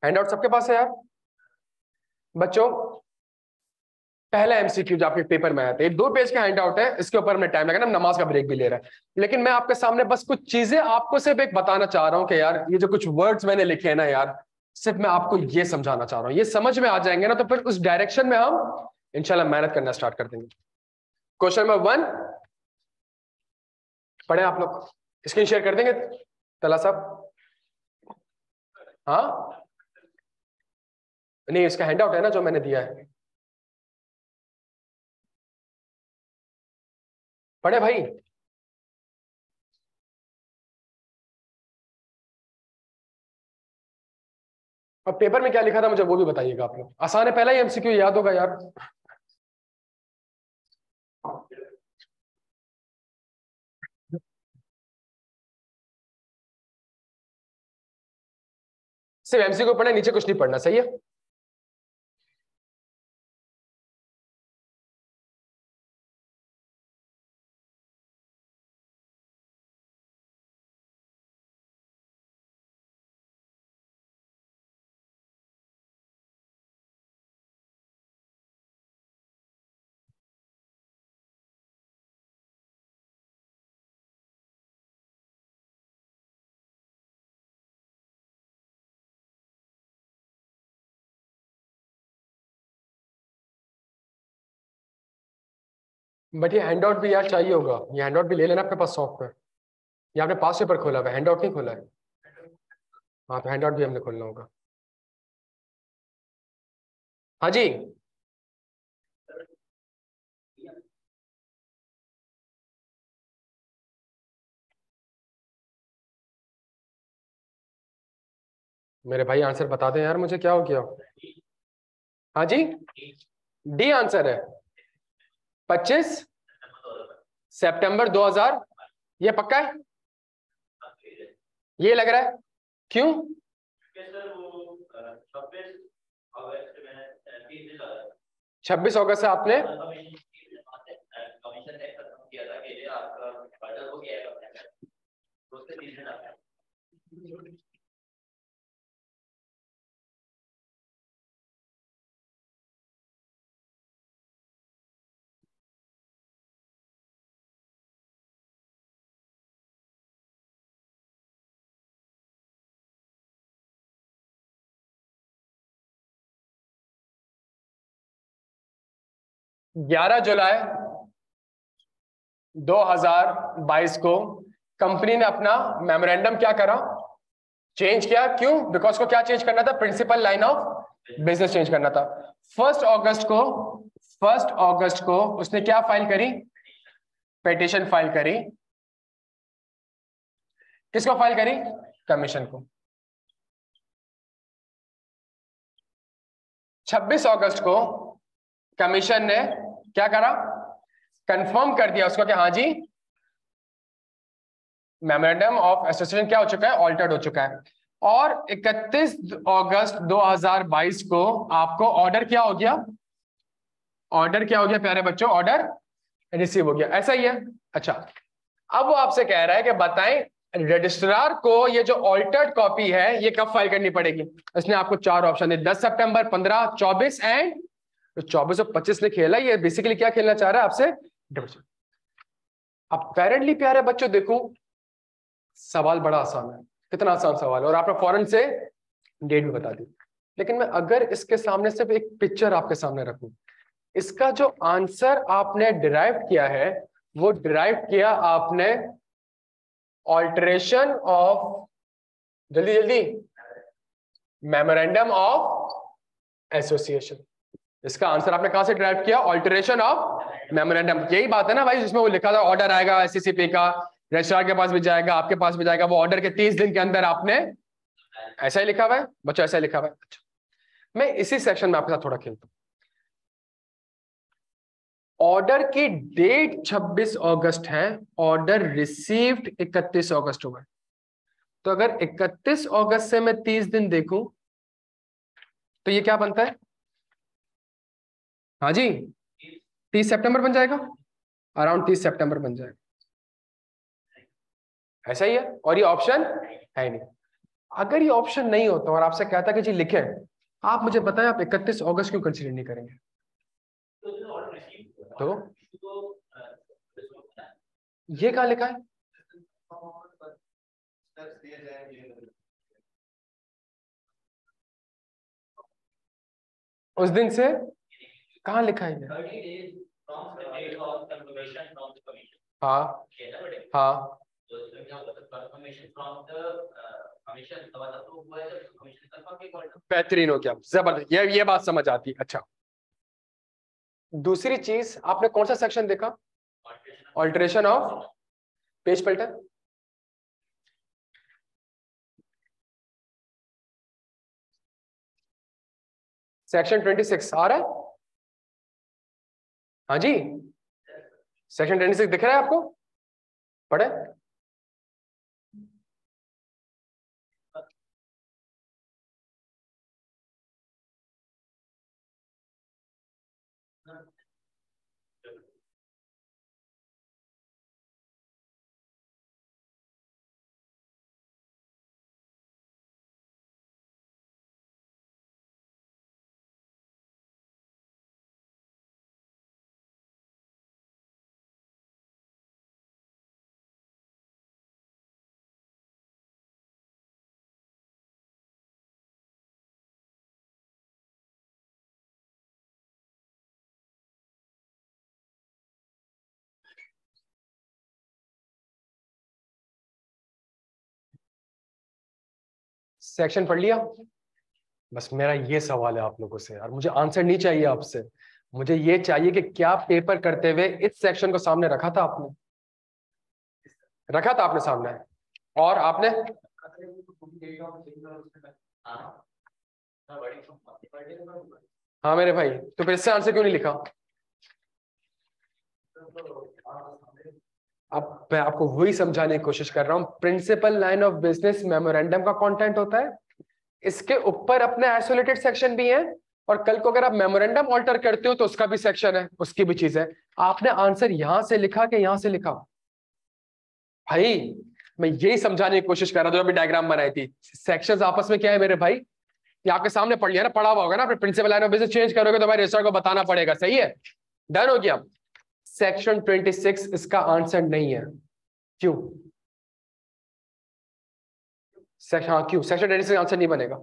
हैंडआउट सबके पास है यार बच्चों। पहला एमसीक्यू जो आपके पेपर में आया था, 2 पेज का हैंडआउट है, इसके ऊपर में टाइम लगा ना, नमाज का ब्रेक भी ले रहा है, लेकिन मैं आपके सामने बस कुछ चीजें आपको सिर्फ एक बताना चाह रहा हूं कि यार ये जो कुछ वर्ड्स मैंने लिखे हैं ना यार, सिर्फ मैं आपको ये समझाना चाह रहा हूं, ये समझ में आ जाएंगे ना तो फिर उस डायरेक्शन में हम इंशाल्लाह मेहनत करना स्टार्ट कर देंगे। क्वेश्चन नंबर 1 पढ़े आप लोग, स्क्रीन शेयर कर देंगे तला साहब? हाँ नहीं, इसका हैंडआउट है ना जो मैंने दिया है, पढ़े भाई? और पेपर में क्या लिखा था मुझे वो भी बताइएगा आप लोग। आसान है, पहला ही एमसीक्यू याद होगा यार। सिर्फ एमसीक्यू पढ़ना, नीचे कुछ नहीं पढ़ना, सही है? बट ये हैंडआउट भी यार चाहिए होगा, ये हैंडआउट भी ले लेना अपने पास सॉफ्टवेयर। ये आपने पास पेपर खोला हुआ है, हैंडआउट नहीं खोला है? हाँ तो हैंडआउट भी हमने खोलना होगा। हाँ जी मेरे भाई आंसर बता दें यार मुझे, क्या हो गया? हाँ जी डी आंसर है, 25 सितंबर 2000, ये पक्का है? ये लग रहा है, क्यों? सर वो 26 अगस्त से आपने कमीशन टैक्स खत्म किया था कि आपका ऑर्डर हो गया है, तो उससे 30 दिन आता है। 11 जुलाई 2022 को कंपनी ने अपना मेमोरेंडम क्या करा, चेंज किया। क्यों? बिकॉज को क्या चेंज करना था? Principal line of business change करना था। 1 अगस्त को उसने क्या फाइल करी? पिटीशन फाइल करी। किसको फाइल करी? कमीशन को। 26 अगस्त को कमीशन ने क्या करा? कंफर्म कर दिया उसको कि हाँ जी मेमोरेंडम ऑफ एसोसिएशन क्या हो चुका है? ऑल्टर्ड हो चुका है। और 31 अगस्त 2022 को आपको ऑर्डर क्या हो गया? ऑर्डर क्या हो गया प्यारे बच्चों? ऑर्डर रिसीव हो गया। ऐसा ही है। अच्छा, अब वो आपसे कह रहा है कि बताएं रजिस्ट्रार को ये जो ऑल्टर्ड कॉपी है ये कब फाइल करनी पड़ेगी? इसने आपको 4 ऑप्शन दिए, 10 सितंबर, 15, 24 एंड 24 और 25 ने खेला। ये बेसिकली क्या खेलना चाह रहा है आपसे? अपेरेंटली प्यारे बच्चों देखो, सवाल बड़ा आसान है। कितना आसान सवाल है, और आपने फौरन से डेट भी बता दी। लेकिन मैं अगर इसके सामने सिर्फ एक पिक्चर आपके सामने रखूं, इसका जो आंसर आपने डिराइव किया है वो डिराइव किया आपने ऑल्टरेशन ऑफ, जल्दी जल्दी, मेमोरेंडम ऑफ एसोसिएशन। इसका आंसर आपने कहां से डिराइव किया? Alteration of memorandum. यही बात है ना भाई, जिसमें वो लिखा था ऑर्डर आएगा एससीसीपी का, रजिस्ट्रार के पास भी जाएगा, आपके पास भी जाएगा, वो ऑर्डर के 30 दिन के अंदर आपने, ऐसा ही लिखा हुआ है बच्चों, ऐसा ही लिखा हुआ है। अच्छा, मैं इसी सेक्शन में आपके साथ थोड़ा खेलता हूं। ऑर्डर की डेट 26 अगस्त है, ऑर्डर रिसीव्ड 31 अगस्त हुआ है। तो अगर 31 अगस्त से मैं 30 दिन देखूं तो ये क्या बनता है? हाँ जी, 30 सितंबर बन जाएगा, अराउंड 30 सितंबर बन जाएगा। ऐसा ही है। और ये ऑप्शन है नहीं। अगर ये ऑप्शन नहीं होता और आपसे कहता कि जी लिखें, आप मुझे बताएं आप 31 अगस्त क्यों कंसीडर नहीं करेंगे? तो ये कहां लिखा है? उस दिन से कहां लिखा है? हाँ हाँ, बेहतरीन हो गया, जबरदस्त, ये बात समझ आती है। अच्छा, दूसरी चीज आपने कौन सा सेक्शन देखा? ऑल्टरेशन ऑफ, पेज पलटन, सेक्शन 26 आ रहा है? हाँ जी, सेक्शन 26 दिख रहा है आपको? पढ़े? सेक्शन पढ़ लिया? बस मेरा ये सवाल है आप लोगों से, और मुझे आंसर नहीं चाहिए आपसे, मुझे ये चाहिए कि क्या पेपर करते हुए इस सेक्शन को सामने रखा था आपने? रखा था आपने सामने? और आपने हाँ मेरे भाई, तो फिर इससे आंसर क्यों नहीं लिखा? अब मैं आपको वही समझाने की कोशिश कर रहा हूं। Principal line of business memorandum का कंटेंट होता है, इसके ऊपर अपने आइसोलेटेड सेक्शन भी है, और कल को अगर आप मेमोरेंडम ऑल्टर करते हो तो उसका भी सेक्शन है, उसकी भी चीज है। आपने आंसर यहां से लिखा कि यहां से लिखा? भाई मैं यही समझाने की कोशिश कर रहा था, जो अभी डायग्राम बनाई थी। सेक्शंस आपस में क्या है मेरे भाई, ये आपके सामने पढ़ लिया ना, पढ़ा हुआ होगा ना। Principal line of business change करोगे तो भाई रजिस्ट्रार को बताना पड़ेगा, सही है? डन हो गया। सेक्शन 26 इसका आंसर नहीं है। क्यों? हाँ क्यों सेक्शन 26 आंसर नहीं बनेगा?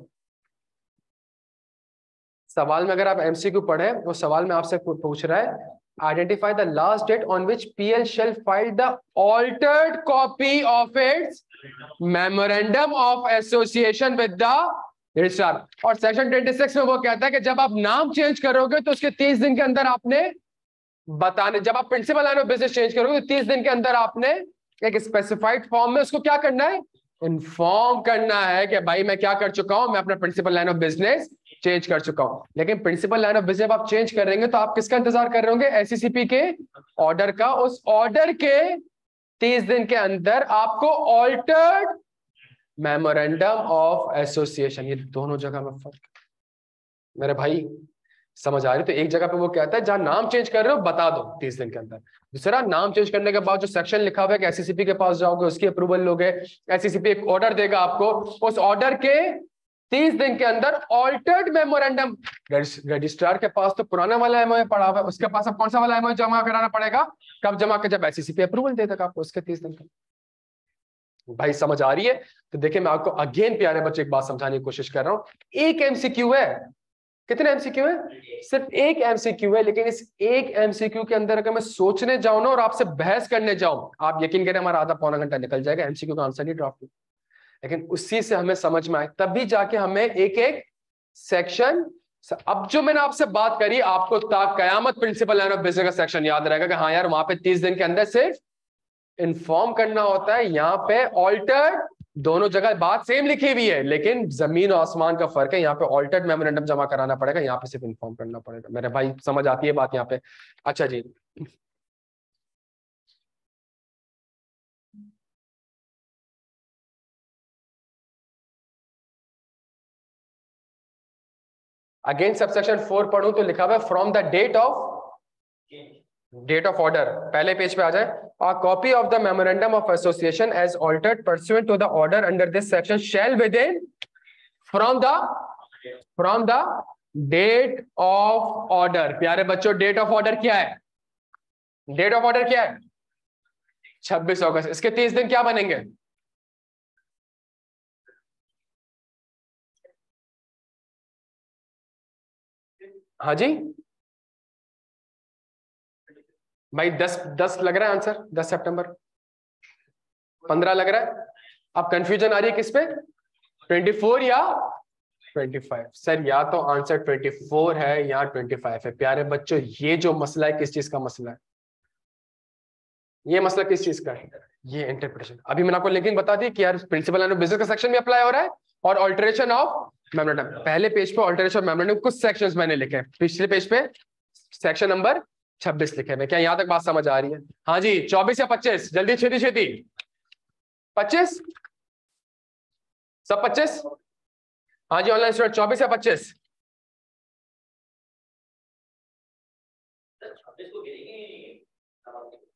सवाल में अगर आप एमसीक्यू पढ़े, वो सवाल में आपसे पूछ रहा है identify the last date on which PL shall file the altered copy of its memorandum of association with the registrar. और सेक्शन 26 में वो कहता है कि जब आप नाम चेंज करोगे तो उसके 30 दिन के अंदर आपने बताने, जब आप principal line of business change करोगे तो 30 दिन के अंदर आपने एक स्पेसिफाइड फॉर्म में उसको क्या करना है, इन्फॉर्म करना है कि भाई मैं क्या कर चुका हूं, मैं अपना principal line of business change कर चुका हूं। लेकिन प्रिंसिपल लाइन ऑफ बिजनेस आप चेंज करेंगे तो आप किसका इंतजार कर रहे होंगे? एससीसीपी के ऑर्डर का। उस ऑर्डर के 30 दिन के अंदर आपको ऑल्टर्ड मेमोरेंडम ऑफ एसोसिएशन, ये दोनों जगह में फर्क मेरे भाई समझ आ रही? तो एक जगह पे वो कहता है जहां नाम चेंज कर रहे हो बता दो 30 दिन के अंदर। दूसरा, नाम चेंज करने के बाद जो सेक्शन लिखा हुआ है कि एससीसीपी के पास जाओगे, उसकी अप्रूवल लोगे, एससीसीपी एक ऑर्डर देगा आपको, उस ऑर्डर के 30 दिन के अंदर ऑल्टर्ड मेमोरेंडम, रजिस्ट्रार के पास तो पुराना वाला एमओए पड़ा हुआ है, उसके पास अब कौन सा वाला एमओए जमा कराना पड़ेगा? कब जमा कर? जब एससीसीपी अप्रूवल दे देगा आपको उसके 30 दिन का। भाई समझ आ रही है? तो देखिए मैं आपको अगेन प्यारे बच्चे एक बात समझाने की कोशिश कर रहा हूं। एक एमसीक्यू है, कितने एमसीक्यू है? सिर्फ एक एमसीक्यू है, लेकिन इस एक एमसीक्यू के अंदर अगर मैं सोचने जाऊं ना और आपसे बहस करने जाऊं, आप यकीन करें हमारा आधा पौना घंटा निकल जाएगा एमसीक्यू का आंसर नहीं ड्राफ्ट। लेकिन उसी से हमें समझ में आए तभी जाके हमें एक एक सेक्शन। अब जो मैंने आपसे बात करी, आपको कयामत प्रिंसिपल लाइन ऑफ बिजनेस का सेक्शन याद रहेगा कि हाँ यार वहां पे 30 दिन के अंदर सिर्फ इन्फॉर्म करना होता है, यहाँ पे ऑल्टर्ड, दोनों जगह बात सेम लिखी हुई है लेकिन जमीन और आसमान का फर्क है। यहाँ पे ऑल्टर्ड मेमोरेंडम जमा कराना पड़ेगा, यहाँ पे सिर्फ इन्फॉर्म करना पड़ेगा। मेरे भाई समझ आती है बात यहाँ पे? अच्छा जी, अगेन सबसेक्शन 4 पढ़ूं तो लिखा हुआ है from the date of order, पहले पेज पे आ जाए। A copy of the memorandum of association as altered pursuant to the order under this section shall within from the date of order। प्यारे बच्चों डेट ऑफ ऑर्डर क्या है? Date of order क्या है? 26 अगस्त। इसके 30 दिन क्या बनेंगे? हाँ जी भाई 10 लग रहा है आंसर, 10 सितंबर, 15 लग रहा है। अब कंफ्यूजन आ रही है किस पे? 24 या 25? सर या तो आंसर 24 है या 25 है। प्यारे बच्चों ये जो मसला है किस चीज का मसला है? ये मसला किस चीज का है? ये इंटरप्रिटेशन। अभी मैंने आपको लिंकिंग बता दी कि यार प्रिंसिपल लाइन ऑफ बिजनेस का सेक्शन भी अप्लाई हो रहा है और ऑल्टरेशन ऑफ मेमोरेंडम। पहले पेज पे ऑल्टरेशन ऑफ मेमोरेंडम कुछ सेक्शंस मैंने लिखे हैं, पिछले पेज पे सेक्शन नंबर 26 लिखे हैं। क्या यहां तक बात समझ आ रही है? हाँ जी 24 या 25? जल्दी छेती छेती। 25? सब 25? हाँ जी ऑनलाइन स्टूडेंट 24 या 25?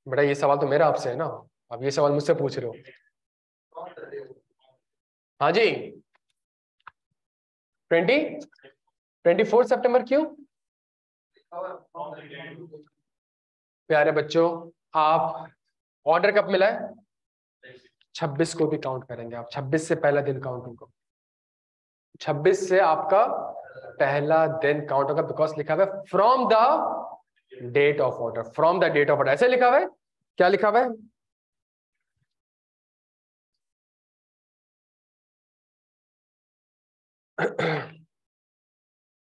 बेटा ये सवाल तो मेरा आपसे है ना, अब ये सवाल मुझसे पूछ रहे हो। हाँ जी 24 सितंबर क्यों? प्यारे बच्चों आप ऑर्डर कब मिला है? 26 को भी काउंट करेंगे आप, 26 से पहला दिन काउंट होगा, 26 से आपका पहला दिन काउंट होगा। बिकॉज लिखा हुआ है from the date of order, from the date of order ऐसे लिखा हुआ है। क्या लिखा हुआ है?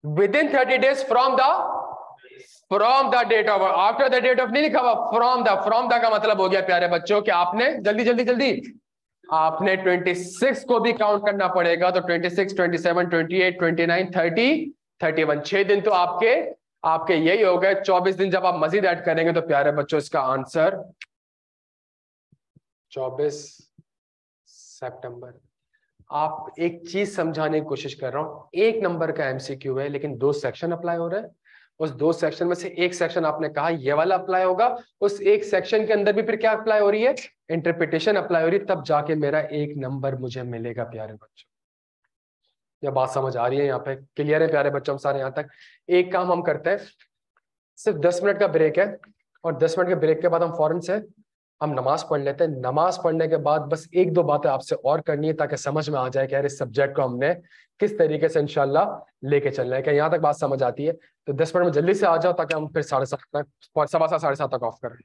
Within 30 days from the date of, after the date of नहीं लिखा हुआ, फ्रॉम द का मतलब हो गया प्यारे बच्चों कि आपने जल्दी जल्दी जल्दी आपने 26 को भी काउंट करना पड़ेगा। तो 26, 27, 28, 29, 30, 31 6 दिन तो आपके यही हो गए। 24 दिन जब आप मजीद ऐड करेंगे तो प्यारे बच्चों इसका आंसर 24 सितंबर। आप एक चीज समझाने की कोशिश कर रहा हूं, एक नंबर का एमसीक्यू है लेकिन 2 सेक्शन अप्लाई हो रहे हैं। उस 2 सेक्शन में से एक सेक्शन आपने कहा ये वाला अप्लाई होगा, उस एक सेक्शन के अंदर भी फिर क्या अप्लाई हो रही है, इंटरप्रिटेशन अप्लाई हो रही है, तब जाके मेरा 1 नंबर मुझे मिलेगा प्यारे बच्चों। यह बात समझ आ रही है यहाँ पे? क्लियर है प्यारे बच्चों हम सारे यहाँ तक? एक काम हम करते हैं, सिर्फ 10 मिनट का ब्रेक है और 10 मिनट के ब्रेक के बाद हम फौरन से हम नमाज पढ़ लेते हैं। नमाज पढ़ने के बाद बस 1-2 बातें आपसे और करनी है ताकि समझ में आ जाए कि यार इस सब्जेक्ट को हमने किस तरीके से इंशाल्लाह लेके चलना है। क्या यहाँ तक बात समझ आती है? तो 10 मिनट में जल्दी से आ जाओ ताकि हम फिर 7:30 तक, 7:15 7:30 तक ऑफ करें।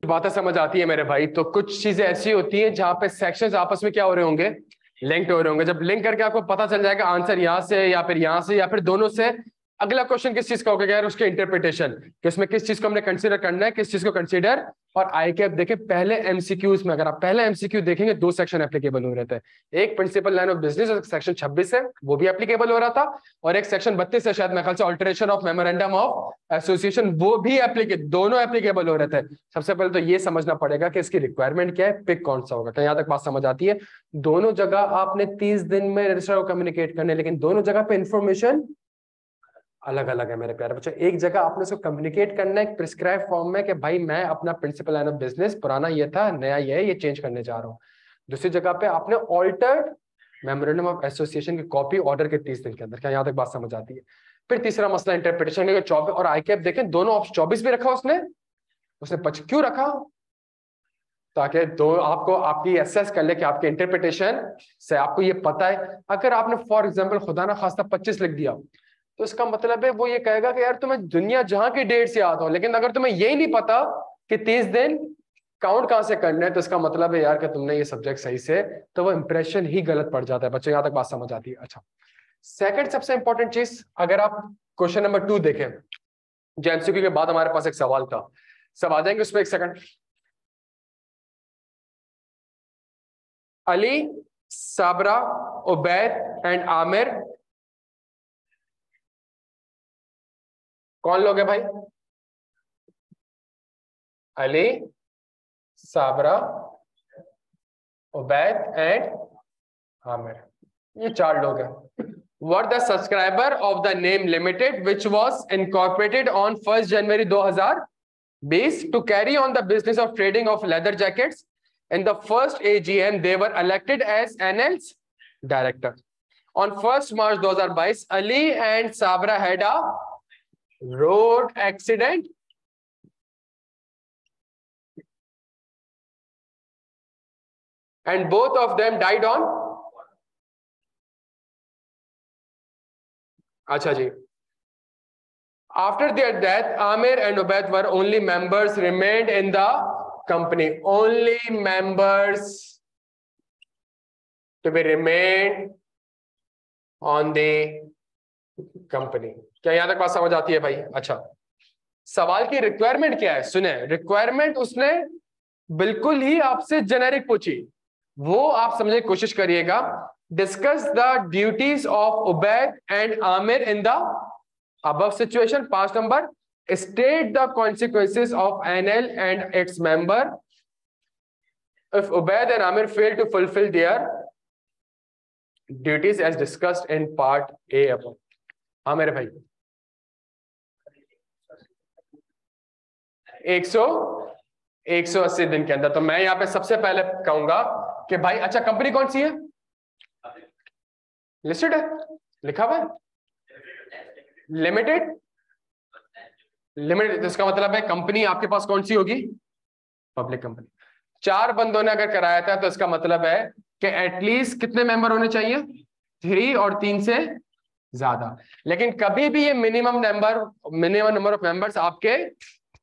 बातें समझ आती है मेरे भाई? तो कुछ चीजें ऐसी होती हैं जहां पे सेक्शंस आपस में क्या हो रहे होंगे, लिंक्ड हो रहे होंगे। जब लिंक करके आपको पता चल जाएगा आंसर यहाँ से या फिर यहाँ से या फिर दोनों से, अगला क्वेश्चन किस चीज का होगा यार, उसके इंटरप्रिटेशन कि उसमें किस चीज को हमने कंसीडर करना है, किस चीज को कंसीडर। और आई कैप देखें पहले एमसीक्यूज में, अगर आप पहले एमसीक्यू देखेंगे 2 सेक्शन एप्लीकेबल हो रहे थे, एक प्रिंसिपल लाइन ऑफ बिजनेस और सेक्शन 26 है वो भी एप्लीकेबल हो रहा था, और एक सेक्शन 32 है शायद मेरे ख्याल से alteration of memorandum of association, वो भी दोनों एप्लीकेबल हो रहे थे। सबसे पहले तो ये समझना पड़ेगा कि इसकी रिक्वायरमेंट क्या है, पिक कौन सा होगा। क्या यहाँ तक बात समझ आती है? दोनों जगह आपने 30 दिन में रजिस्टर को कम्युनिकेट करने, लेकिन दोनों जगह पे इंफॉर्मेशन अलग अलग है मेरे प्यारे बच्चों। एक जगह आपने उसको कम्युनिकेट करना है एक प्रिस्क्राइब फॉर्म में कि भाई मैं अपना प्रिंसिपल लाइन ऑफ बिजनेस पुराना ये था, नया ये है, ये चेंज करने जा रहा हूँ। दूसरी जगह पे आपने ऑल्टर्ड मेमोरेंडम ऑफ एसोसिएशन की कॉपी ऑर्डर के 30 दिन के अंदर। क्या यहाँ तक बात समझ आती है? फिर तीसरा मसला इंटरप्रिटेशन का 24 और आई कैप देखें दोनों ऑप्शन 24 भी रखा उसने 25 क्यों रखा? ताकि दो आपको आपकी एसेस कर ले कि आपके इंटरप्रिटेशन से आपको ये पता है। अगर आपने फॉर एग्जांपल खुदा ना खास्ता 25 लिख दिया तो इसका मतलब है वो ये कहेगा कि यार तुम्हें दुनिया जहां की डेट से याद हो, लेकिन अगर तुम्हें यही नहीं पता कि 30 दिन काउंट कहां से करना है तो इसका मतलब है यार कि तुमने ये सब्जेक्ट सही से, तो वो इंप्रेशन ही गलत पड़ जाता है। बच्चों यहाँ तक बात समझ आती है? अच्छा, सेकंड सबसे इंपॉर्टेंट चीज, अगर आप क्वेश्चन नंबर 2 देखें, जो एमसीक्यू के बाद हमारे पास एक सवाल था, सब आ जाएंगे उसमें, एक सेकंड। अली, साबरा, उबैद एंड आमिर कौन लोग है भाई? अली, साबरा, उबैद एंड आमिर, ये 4 लोग हैं। What the subscriber of the name limited which was incorporated on 1st January 2020 to carry on the business of trading of leather jackets. In the first AGM they were elected as NL's director. On 1st March 2022 Ali and Sabra had a road accident and both of them died on, अच्छा जी, after their death Amir and Ubaid were only members remained in the company, only members to be remained on the company। क्या यहां तक बात समझ आती है भाई? अच्छा, सवाल की रिक्वायरमेंट क्या है? सुने, रिक्वायरमेंट उसने बिल्कुल ही आपसे जेनेरिक पूछी, वो आप समझने की कोशिश करिएगा। Discuss the duties of Ubaid and Aamir in the above situation. 5 number, state the consequences of NL and its member if Ubaid and Aamir fail to fulfil their duties as discussed in part A above. हाँ मेरे भाई, 180 दिन के अंदर। तो मैं यहाँ पे सबसे पहले कहूंगा कि भाई अच्छा कंपनी कौन सी है? लिस्टेड है, लिखा हुआ है लिमिटेड। लिमिटेड इसका मतलब है कंपनी आपके पास कौन सी होगी? Public company. 4 बंदों ने अगर कराया था तो इसका मतलब है कि एटलीस्ट कितने मेंबर होने चाहिए? 3 और 3 से ज्यादा। लेकिन कभी भी ये मिनिमम नंबर ऑफ मेंबर्स आपके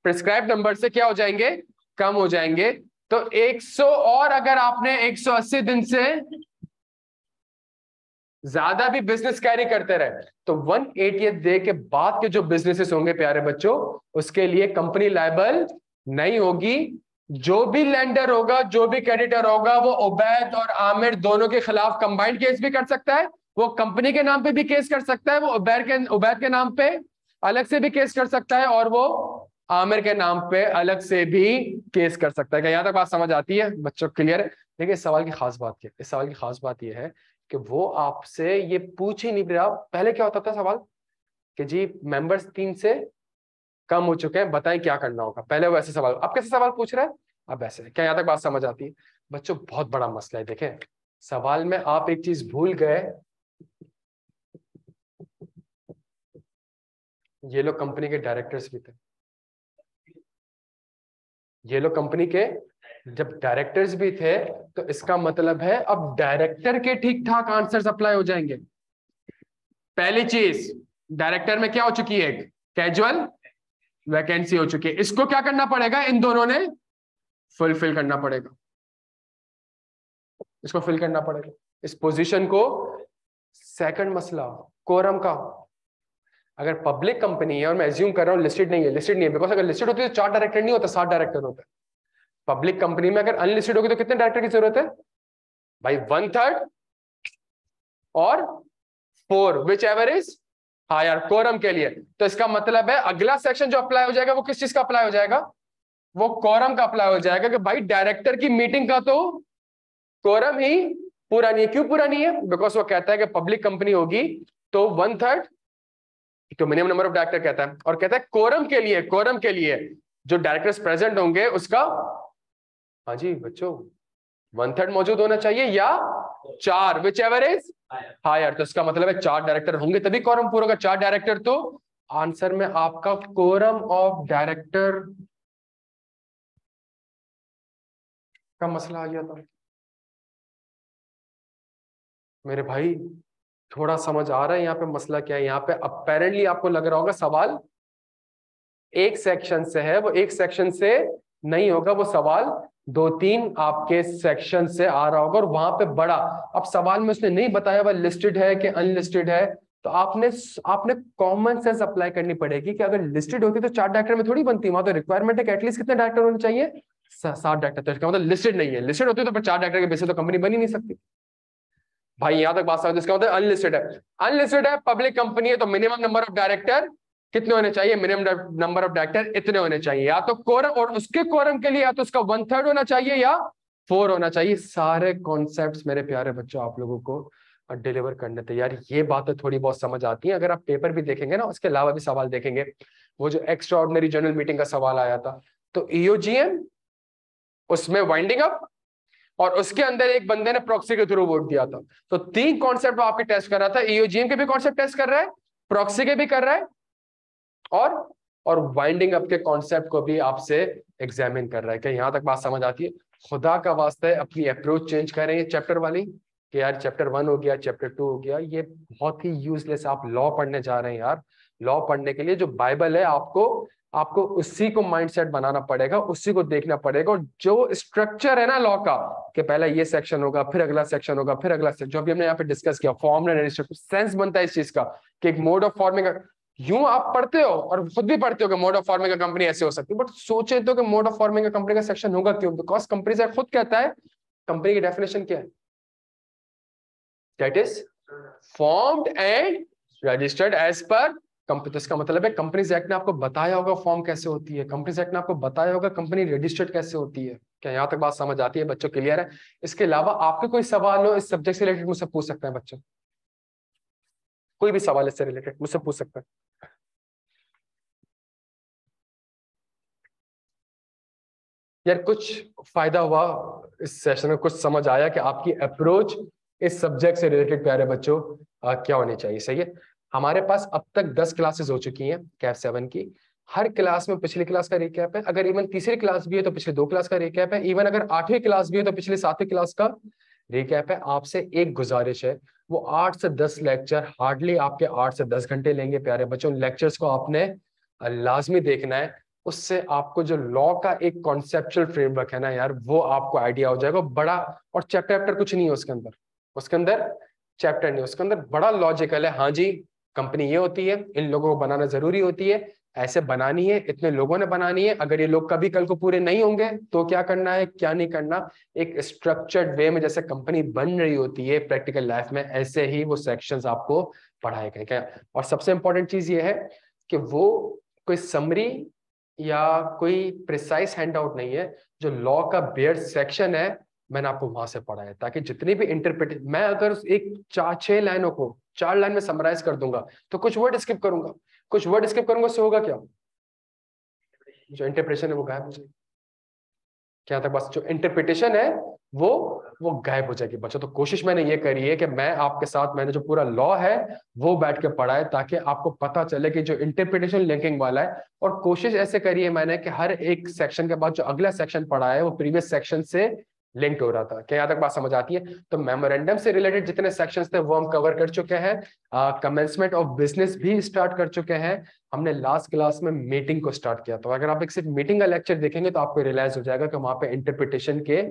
प्रिस्क्राइब नंबर से क्या हो जाएंगे? कम हो जाएंगे। तो 100 और अगर आपने 180 दिन से ज्यादा भी बिजनेस कैरी करते रहे तो 180 डे के बाद के जो बिजनेसेस होंगे प्यारे बच्चों, उसके लिए कंपनी लायबल नहीं होगी। जो भी लेंडर होगा, जो भी क्रेडिटर होगा, वो उबैद और आमिर दोनों के खिलाफ कंबाइंड केस भी कर सकता है, वो कंपनी के नाम पे भी केस कर सकता है, वो उबैद के नाम पे अलग से भी केस कर सकता है, और वो आमिर के नाम पे अलग से भी केस कर सकता है। क्या यहाँ तक बात समझ आती है बच्चों? क्लियर है? देखिए इस सवाल की खास बात क्या है, इस सवाल की खास बात यह है कि वो आपसे ये पूछ ही नहीं रहा। पहले क्या होता था सवाल कि जी मेंबर्स 3 से कम हो चुके हैं, बताएं क्या करना होगा। पहले वो ऐसे सवाल, अब कैसे सवाल पूछ रहा है, अब ऐसे। क्या यहाँ तक बात समझ आती है बच्चों? बहुत बड़ा मसला है। देखें सवाल में आप एक चीज भूल गए, ये लोग कंपनी के डायरेक्टर्स भी थे। ये लोग कंपनी के जब डायरेक्टर्स भी थे तो इसका मतलब है अब डायरेक्टर के ठीक ठाक आंसर्स अप्लाई हो जाएंगे। पहली चीज, डायरेक्टर में क्या हो चुकी है, कैजुअल वैकेंसी हो चुकी है। इसको क्या करना पड़ेगा, इन दोनों ने फुलफिल करना पड़ेगा, इसको फिल करना पड़ेगा इस पोजीशन को। सेकंड मसला कोरम का, अगर पब्लिक कंपनी है और मैं एज्यूम कर रहा हूं लिस्टेड नहीं है, लिस्टेड नहीं है बिकॉज अगर लिस्टेड होती तो 4 डायरेक्टर नहीं होता, 7 डायरेक्टर होता है। पब्लिक कंपनी में अगर अनलिस्टेड होगी तो कितने डायरेक्टर की जरूरत है भाई? 1/3 और 4 whichever is higher quorum के लिए। तो इसका मतलब है अगला सेक्शन जो अप्लाई हो जाएगा वो किस चीज का अप्लाई हो जाएगा, वो कोरम का अप्लाई हो जाएगा कि भाई डायरेक्टर की मीटिंग का तो कोरम ही पूरा नहीं है। क्यों पूरा नहीं है? बिकॉज वो कहता है कि पब्लिक कंपनी होगी तो 1/3 तो मिनिमम नंबर ऑफ डायरेक्टर कहता है, और कहता है कोरम के लिए जो डायरेक्टर्स प्रेजेंट होंगे उसका, हाँ जी बच्चों, 1/3 मौजूद होना चाहिए या 4 विच एवर इज हायर। तो इसका मतलब है 4 डायरेक्टर होंगे तभी कोरम पूरा होगा। 4 डायरेक्टर तो आंसर में आपका कोरम ऑफ डायरेक्टर का मसला आ गया था मेरे भाई। थोड़ा समझ आ रहा है यहाँ पे मसला क्या है? यहाँ पे अपेरेंटली आपको लग रहा होगा सवाल एक सेक्शन से है, वो एक सेक्शन से नहीं होगा, वो सवाल 2-3 आपके सेक्शन से आ रहा होगा और वहां पे बड़ा। अब सवाल में उसने नहीं बताया वह लिस्टेड है कि अनलिस्टेड है, तो आपने कॉमन सेंस अप्लाई करनी पड़ेगी कि अगर लिस्टेड होती तो 4 डायरेक्टर में थोड़ी बनती। वहां तो रिक्वायरमेंट है कि एटलीस्ट कितने डायरेक्टर होने चाहिए, 7 डायरेक्टर। तो इसका मतलब लिस्टेड नहीं है, लिस्टेड होती तो फिर 4 डायरेक्टर के बेसिस तो कंपनी बन ही नहीं सकती भाई। यहां तक बात समझ? इसका मतलब अनलिस्टेड है, अनलिस्टेड है, पब्लिक कंपनी है तो मिनिमम नंबर ऑफ डायरेक्टर कितने होने चाहिए, मिनिमम नंबर ऑफ डायरेक्टर इतने होने चाहिए। या तो कोरम, और उसके कोरम के लिए या तो उसका 1/3 होना चाहिए या 4 होना चाहिए। सारे कॉन्सेप्ट्स मेरे प्यारे बच्चों आप लोगों को डिलीवर करने थे यार। ये बातें थोड़ी बहुत समझ आती हैं अगर आप पेपर भी देखेंगे ना, उसके अलावा भी सवाल देखेंगे। वो जो एक्स्ट्रा ऑर्डिनरी जनरल मीटिंग का सवाल आया था तो ईओजीएम, उसमें वाइंडिंग अप, और उसके अंदर एक बंदे ने प्रॉक्सी के थ्रू वोट दिया था। तो 3 कॉन्सेप्ट आपके टेस्ट कर रहा था, ईओजीएम के भी कॉन्सेप्ट टेस्ट कर रहा है, प्रॉक्सी के भी कर रहा है, और वाइंडिंग अप के कॉन्सेप्ट को भी आपसे एग्जामिन कर रहा है। क्या यहां तक बात समझ आती है? खुदा का वास्ता है अपनी अप्रोच चेंज करें ये चैप्टर वाली, कि यार चैप्टर 1 हो गया, चैप्टर 2 हो गया, ये बहुत ही यूजलेस। आप लॉ पढ़ने जा रहे हैं यार, लॉ पढ़ने के लिए जो बाइबल है आपको उसी को माइंडसेट बनाना पड़ेगा, उसी को देखना पड़ेगा। और जो स्ट्रक्चर है ना लॉ का, कि पहला ये सेक्शन होगा, फिर अगला सेक्शन होगा, फिर अगला सेक्शन, जो अभी हमने यहाँ पे डिस्कस किया, फॉर्म एंड सेंस बनता है इस चीज का कि एक मोड ऑफ फॉर्मिंग। यूं आप पढ़ते हो और खुद भी पढ़ते हो कि मोड ऑफ फॉर्मिंग का कंपनी ऐसे हो सकती है, बट सोचे तो कि मोड ऑफ फॉर्मिंग का कंपनी का सेक्शन होगा क्यों? बिकॉज कंपनी से खुद कहता है, कंपनी की डेफिनेशन क्या है, that is formed and registered as per company. इसका मतलब है कंपनीज एक्ट ने आपको बताया होगा फॉर्म कैसे होती है, कंपनीज एक्ट ने आपको बताया होगा कंपनी रजिस्टर्ड कैसे होती है। क्या यहाँ तक बात समझ आती है बच्चों? क्लियर है? इसके अलावा आपके कोई सवाल हो इस सब्जेक्ट से रिलेटेड मुझसे पूछ सकते हैं बच्चों, कोई भी सवाल इससे रिलेटेड मुझसे पूछ सकते हैं। यार कुछ फायदा हुआ इस सेशन में, कुछ समझ आया कि आपकी अप्रोच इस सब्जेक्ट से रिलेटेड प्यारे बच्चों क्या होनी चाहिए? सही है। हमारे पास अब तक 10 क्लासेस हो चुकी हैं कैफ 7 की। हर क्लास में पिछली क्लास का रिकैप है, अगर इवन तीसरी क्लास भी है तो पिछले 2 क्लास का रिकैप है, इवन अगर 8वीं क्लास भी है तो पिछले 7वीं क्लास का रिकैप है। आपसे एक गुजारिश है, वो 8 से 10 लेक्चर हार्डली आपके 8 से 10 घंटे लेंगे प्यारे बच्चों। लेक्चर्स को आपने लाजमी देखना है, उससे आपको जो लॉ का एक कॉन्सेप्चुअल फ्रेमवर्क है ना यार, वो आपको आइडिया हो जाएगा बड़ा। और चैप्टर कुछ नहीं है उसके अंदर, उसके अंदर चैप्टर नहीं, उसके अंदर बड़ा लॉजिकल है। हाँ जी, कंपनी ये होती है, इन लोगों को बनाना जरूरी होती है, ऐसे बनानी है, इतने लोगों ने बनानी है, अगर ये लोग कभी कल को पूरे नहीं होंगे तो क्या करना है, क्या नहीं करना। एक स्ट्रक्चर्ड वे में जैसे कंपनी बन रही होती है प्रैक्टिकल लाइफ में, ऐसे ही वो सेक्शंस आपको पढ़ाए गए। क्या और सबसे इंपॉर्टेंट चीज ये है कि वो कोई समरी या कोई प्रिसाइज हैंडआउट नहीं है, जो लॉ का बेयर सेक्शन है मैंने आपको वहां से पढ़ा है, ताकि जितनी भी इंटरप्रिट मैं अगर एक 4-6 लाइनों को 4 लाइन में समराइज कर दूंगा तो कुछ वर्ड स्किप करूंगा, उससे होगा क्या, जो इंटरप्रिटेशन है वो गायब हो जाएगी। क्या तक बस जो इंटरप्रिटेशन है वो गायब हो जाएगी बच्चों। तो कोशिश मैंने ये करी है कि मैं आपके साथ मैंने जो पूरा लॉ है वो बैठ के पढ़ा है, ताकि आपको पता चले कि जो इंटरप्रिटेशन लिंकिंग वाला है, और कोशिश ऐसे करी है मैंने कि हर एक सेक्शन के बाद जो अगला सेक्शन पढ़ा है वो प्रीवियस सेक्शन से लिंक्ड हो रहा था। क्या यहाँ तक बात समझ आती है? तो मेमोरेंडम से रिलेटेड जितने सेक्शंस थे वो हम कवर कर चुके हैं, कमेंसमेंट ऑफ बिजनेस भी स्टार्ट कर चुके हैं, हमने लास्ट क्लास में मीटिंग को स्टार्ट किया। तो अगर आप एक सिर्फ मीटिंग का लेक्चर देखेंगे तो आपको रियलाइज हो जाएगा कि वहां पे इंटरप्रिटेशन के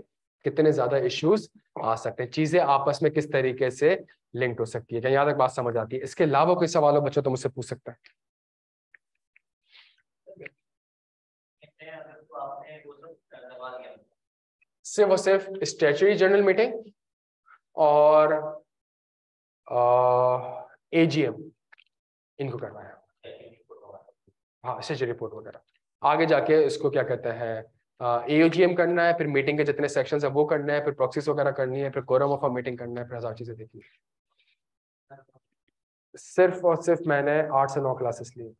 कितने ज्यादा इश्यूज आ सकते हैं, चीजें आपस में किस तरीके से लिंक्ड हो सकती है। क्या यहाँ तक बात समझ आती है? इसके अलावा कोई सवाल हो बच्चों तो मुझसे पूछ सकता है। सिर्फ और सिर्फ स्टैट्यूटरी जनरल मीटिंग और एजीएम इनको करना है। हाँ, स्टैट्यूटरी रिपोर्ट वगैरह आगे जाके इसको क्या कहते हैं, एओजीएम करना है, फिर मीटिंग के जितने सेक्शंस है वो करना है, फिर प्रॉक्सीज वगैरह करनी है, फिर कोरम ऑफ अ मीटिंग करना है, फिर हजार चीजें देखनी है। सिर्फ और सिर्फ मैंने 8 से 9 क्लासेस ली।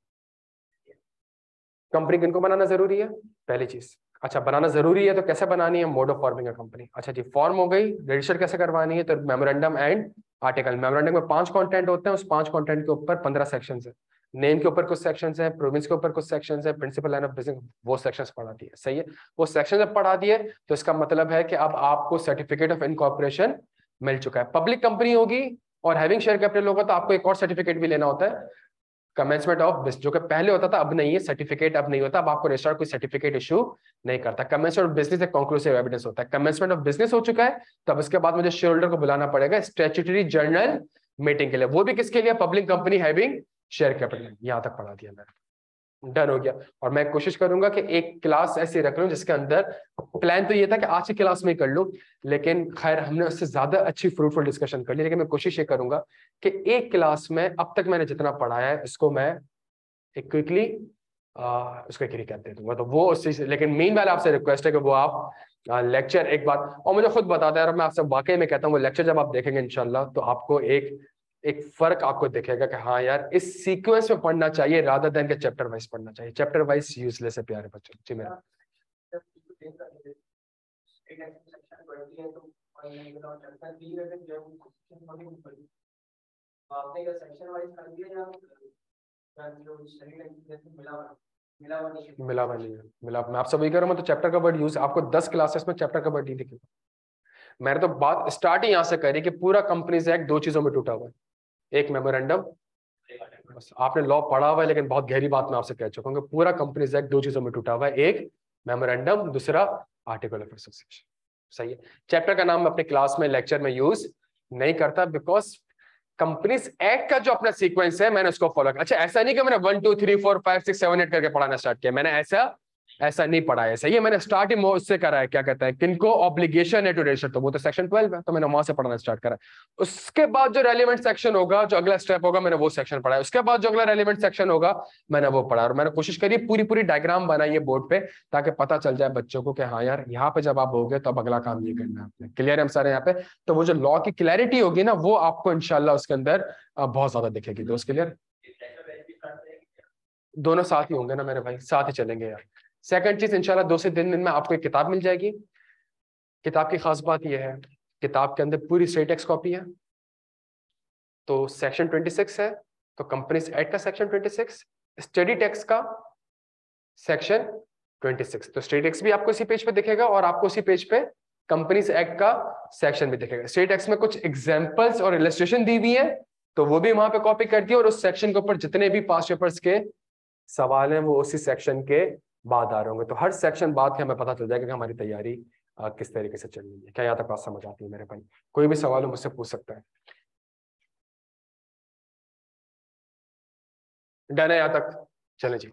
कंपनी किनको बनाना जरूरी है? पहली चीज। अच्छा, बनाना जरूरी है तो कैसे बनानी है? Mode of forming a company. अच्छा जी, फॉर्म हो गई, रजिस्टर कैसे करवानी है? तो मेमोरेंडम एंड आर्टिकल। मेमोरेंडम में 5 कंटेंट होते हैं, उस 5 कंटेंट के ऊपर 15 सेक्शंस है। नेम के ऊपर कुछ सेक्शंस हैं, प्रोविंस के ऊपर कुछ सेक्शंस हैं, प्रिंसिपल लाइन ऑफ बिजनेस, वो सेक्शंस पढ़ा दिए। सही है, वो सेक्शन जब पढ़ा दिए तो इसका मतलब है कि अब आपको सर्टिफिकेट ऑफ इनकॉर्पोरेशन मिल चुका है। पब्लिक कंपनी होगी और हैविंग शेयर कैपिटल होगा तो आपको एक और सर्टिफिकेट भी लेना होता है, कमेंसमेंट ऑफ बिजनेस, जो कि पहले होता था अब नहीं है, सर्टिफिकेट अब नहीं होता, अब आपको रजिस्ट्रार कोई सर्टिफिकेट इशू नहीं करता। कमेंसमेंट ऑफ बिजनेस एक कंक्लूसिव एविडेंस होता है। कमेंसमेंट ऑफ बिजनेस हो चुका है तो अब इसके बाद मुझे शेयर होल्डर को बुलाना पड़ेगा स्टैट्यूटरी जर्नल मीटिंग के लिए, वो भी किसके लिए? Public company having share capital. यहां तक पढ़ा दिया मैंने, डन हो गया। और मैं कोशिश करूंगा कि एक क्लास ऐसी रख लूं जिसके अंदर, प्लान तो ये था कि आज की क्लास में ही कर लूं, लेकिन खैर हमने उससे ज्यादा अच्छी फ्रूटफुल डिस्कशन कर ली। लेकिन मैं कोशिश ये करूंगा कि एक क्लास में अब तक मैंने जितना पढ़ाया है इसको मैं एक क्विकली उसको एक रिकैप दे दूंगा। तो वो उस चीज, लेकिन मेन वाला आपसे रिक्वेस्ट है कि वो आप लेक्चर एक बार, और मुझे खुद बताता है, और मैं आपसे वाकई में कहता हूँ वो लेक्चर जब आप देखेंगे इंशाल्लाह तो आपको एक फर्क आपको दिखेगा कि हाँ यार इस सीक्वेंस में पढ़ना चाहिए रादर देन के चैप्टर वाइज पढ़ना चाहिए। चैप्टर वाइज यूजलेस है प्यारे बच्चों। जी मेरा मिला हुआ नहीं है, मिला, मैं आपसे वही कह रहा हूँ। तो चैप्टर का वर्ड यूज आपको 10 क्लासेस में चैप्टर का वर्ड नहीं दिखेगा। मैंने तो बात स्टार्ट ही यहां से करी कि पूरा कंपनीज एक्ट 2 चीजों में टूटा हुआ है, एक मेमोरेंडम, बस आपने लॉ पढ़ा हुआ है लेकिन बहुत गहरी बात मैं आपसे कह चुका हूँ कि पूरा कंपनीज एक्ट 2 चीजों में टूटा हुआ है, एक मेमोरेंडम, दूसरा आर्टिकल ऑफ एसोसिएशन। सही है, चैप्टर का नाम मैं अपने क्लास में लेक्चर में यूज नहीं करता बिकॉज कंपनीज एक्ट का जो अपना सीक्वेंस है मैंने उसको फॉलो किया। अच्छा, ऐसा नहीं कि मैंने 1 2 3 4 5 6 7 8 करके पढ़ाना स्टार्ट किया, मैंने ऐसा नहीं पढ़ा है। सही है, मैंने स्टार्ट ही उससे करा है, क्या कहता है, किनको ऑब्लिगेशन है टू रजिस्टर, तो वो तो सेक्शन 12 है, तो मैंने वहां से पढ़ना स्टार्ट करा। उसके बाद जो रेलिवेंट सेक्शन होगा, जो अगला स्टेप होगा, मैंने वो सेक्शन पढ़ा है। उसके बाद जो अगला रेलिवेंट सेक्शन होगा मैंने वो पढ़ा, और मैंने कोशिश करी पूरी डायग्राम बनाई है बोर्ड पे, ताकि पता चल जाए बच्चों को कि हाँ यार यहाँ पे जब आप होगे तो अब अगला काम ये करना है आपने। क्लियर है हम सारे यहाँ पे? तो वो जो लॉ की क्लैरिटी होगी ना वो आपको इंशाल्लाह उसके अंदर बहुत ज्यादा दिखेगी। दोस्त क्लियर? दोनों साथ ही होंगे ना मेरे भाई, साथ ही चलेंगे यार। सेकंड चीज, इंशाल्लाह 2 से 3 दिन में आपको एक किताब मिल जाएगी। किताब की खास बात यह है, किताब के अंदर पूरी स्टेट टैक्स कॉपी है। तो सेक्शन 26 है तो कंपनीज एक्ट का सेक्शन 26, स्टडी टैक्स का सेक्शन 26। तो स्टेट टैक्स भी आपको इसी पेज पे दिखेगा और आपको उसी पेज पे कंपनीज एक्ट का सेक्शन भी दिखेगा। स्टेट टैक्स में कुछ एग्जांपल्स और इलस्ट्रेशन दी हुई है तो वो भी वहां पे कॉपी कर दिया, और उस सेक्शन के ऊपर जितने भी पास पेपर्स के सवाल हैं वो उसी सेक्शन के बाद आ रहे होंगे। तो हर सेक्शन बाद के हमें पता चल जाएगा कि हमारी तैयारी किस तरीके से चल रही है। क्या यहाँ तक बात समझ आती है मेरे भाई? कोई भी सवाल हो मुझसे पूछ सकता है। डन है यहाँ तक? चले जी।